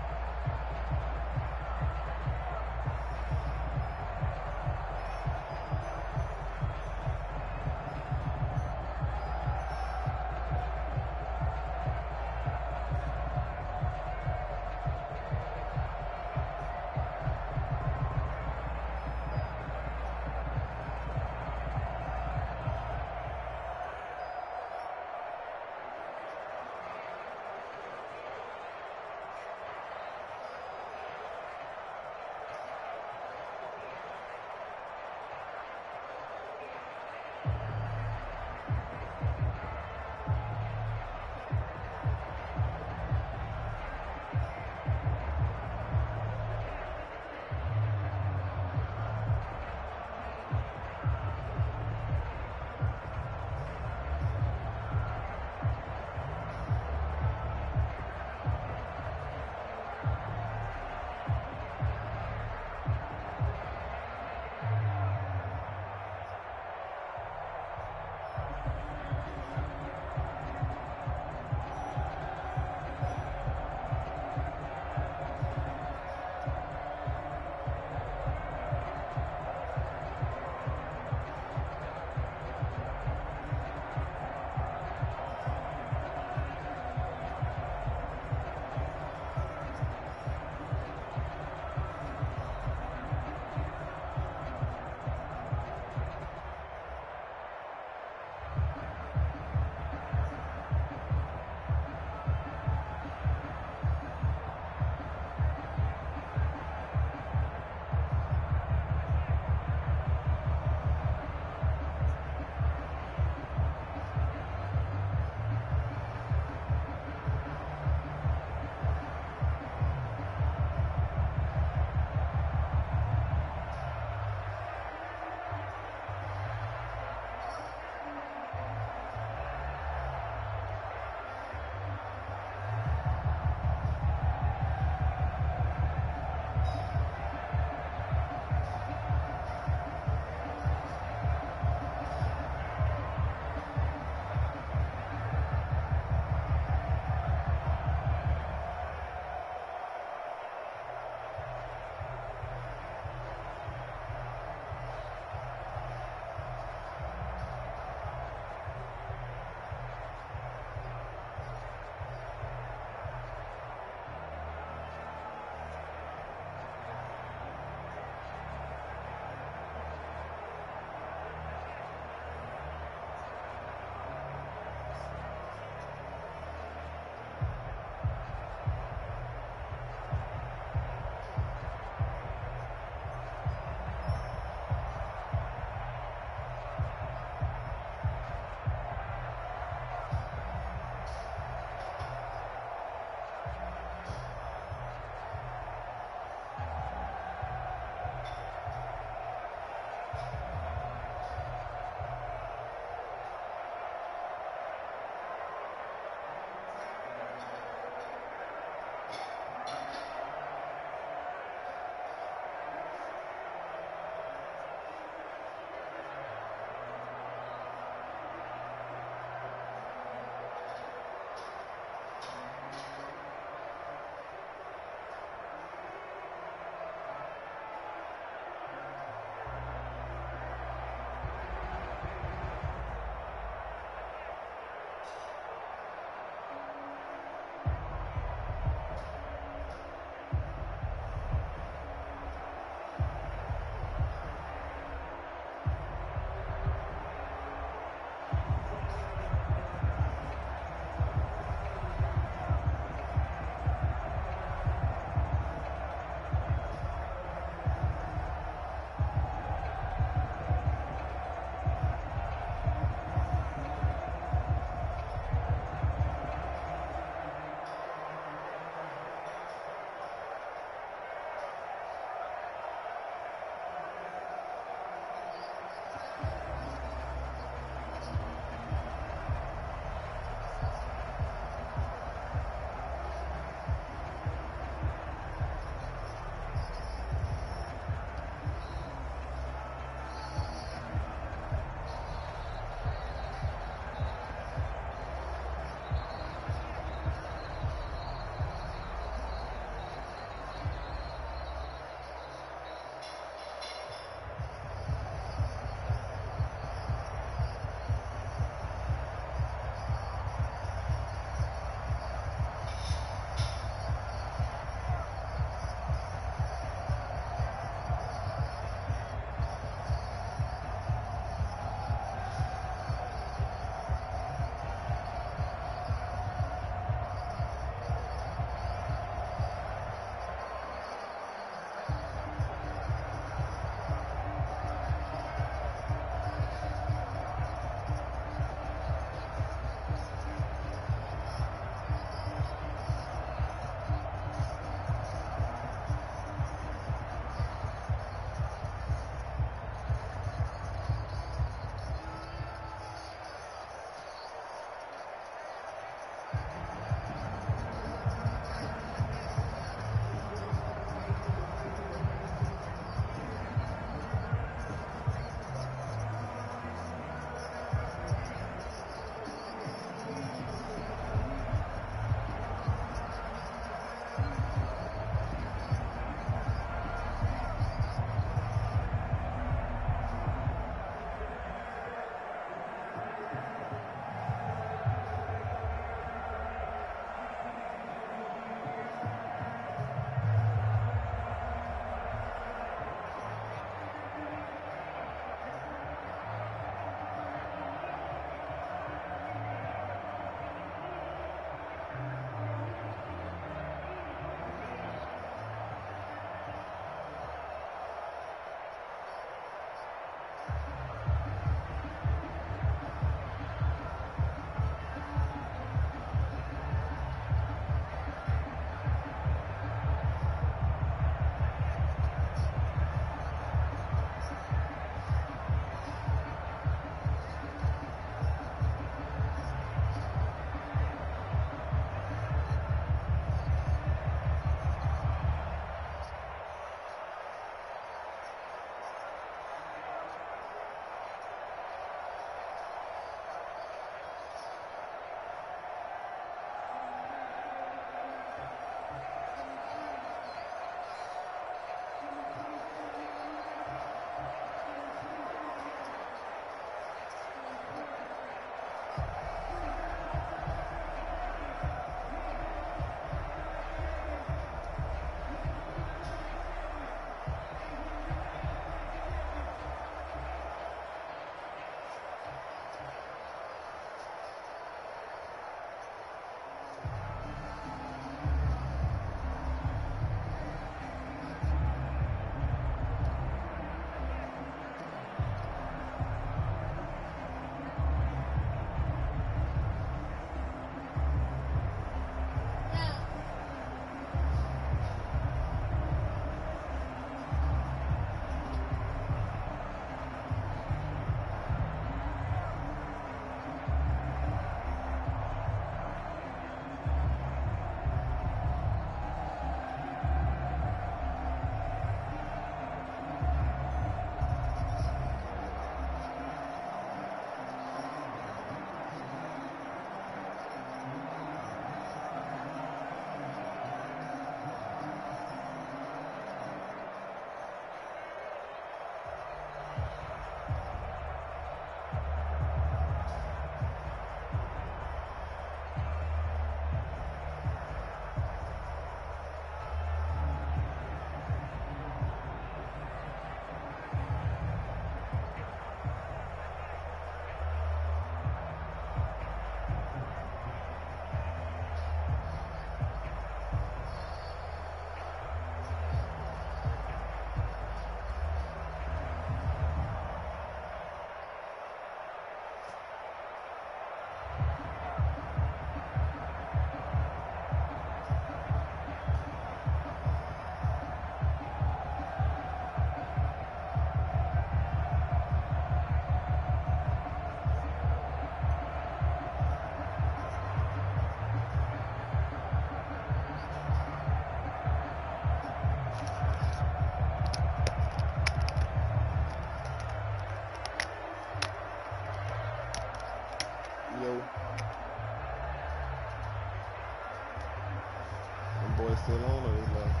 still on or they left?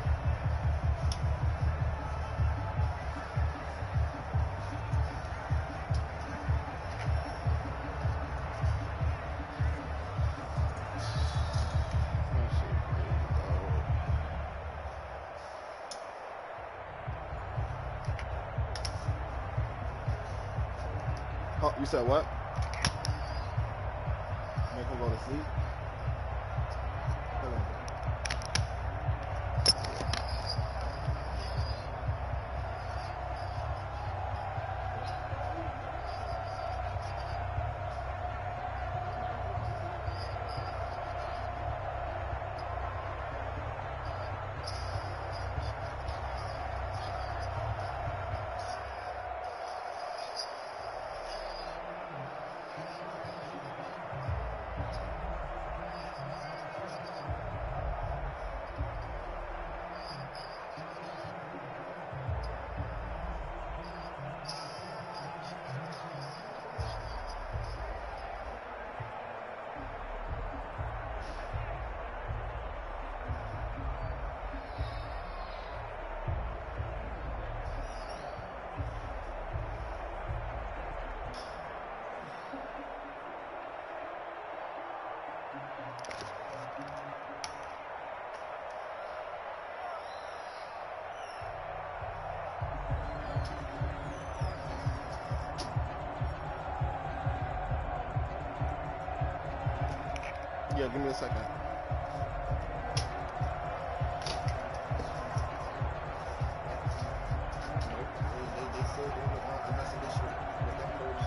That shit crazy, dog. Oh, you said what? Make him go to sleep? Hold on. Yeah, give me a second. Nope, they still doing the rest of this shit with that coach.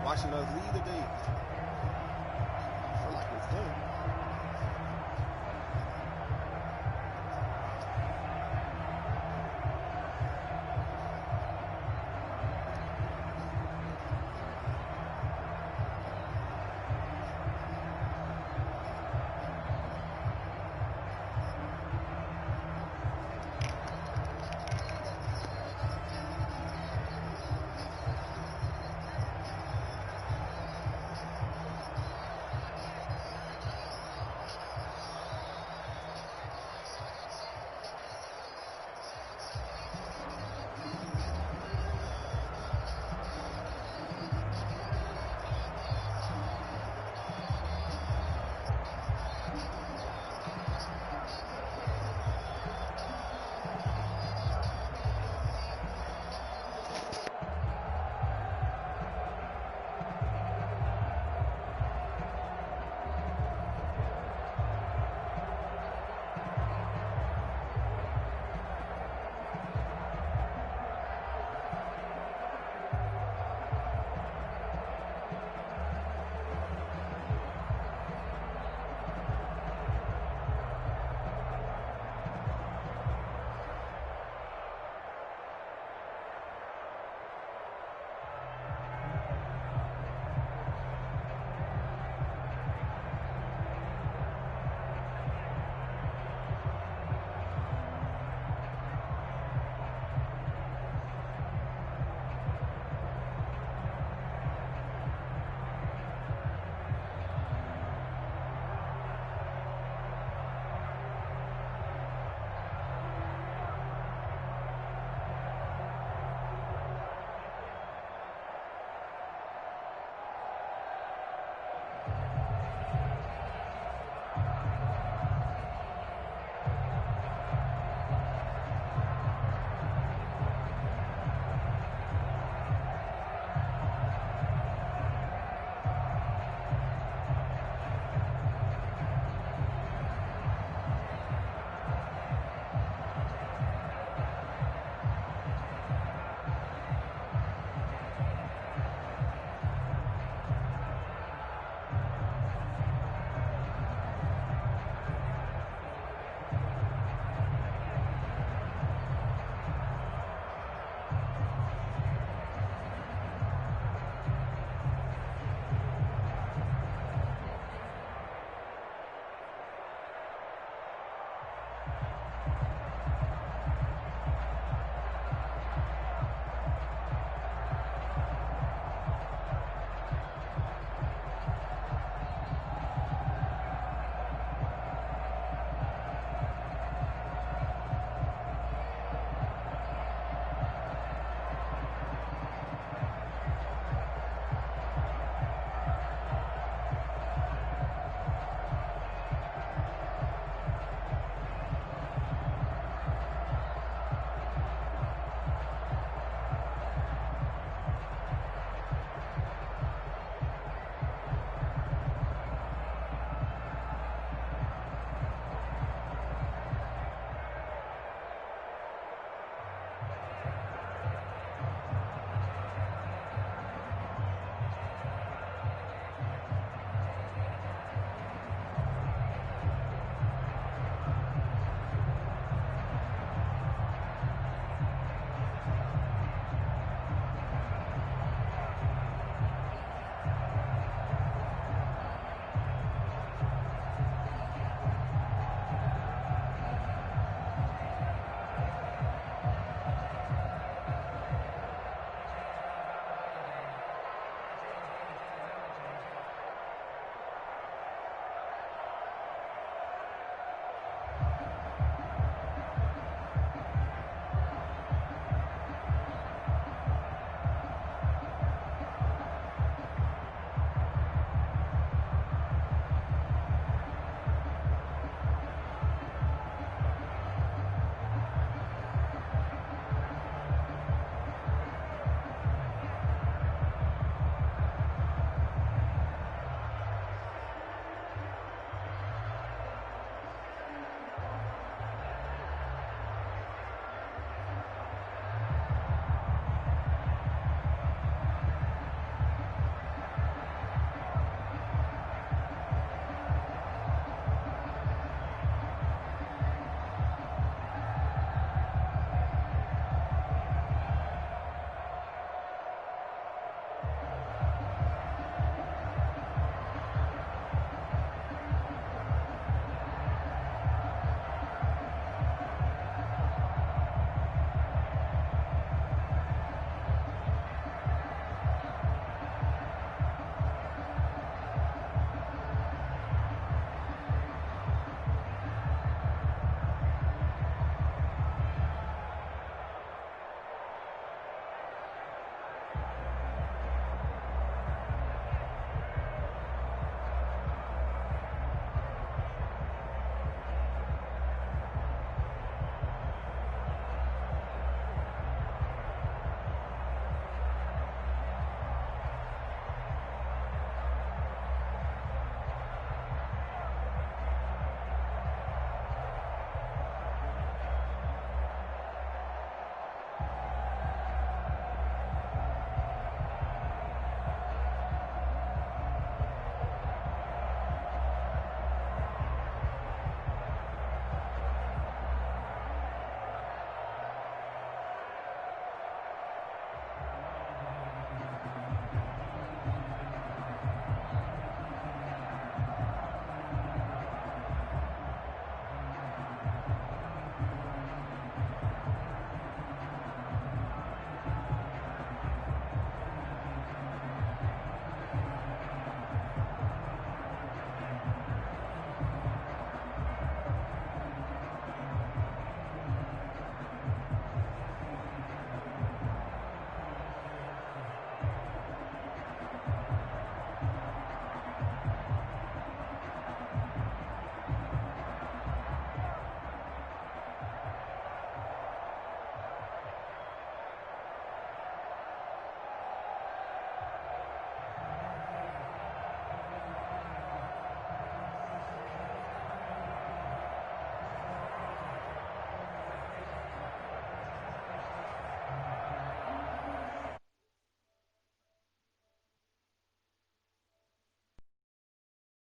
Watching us lead today.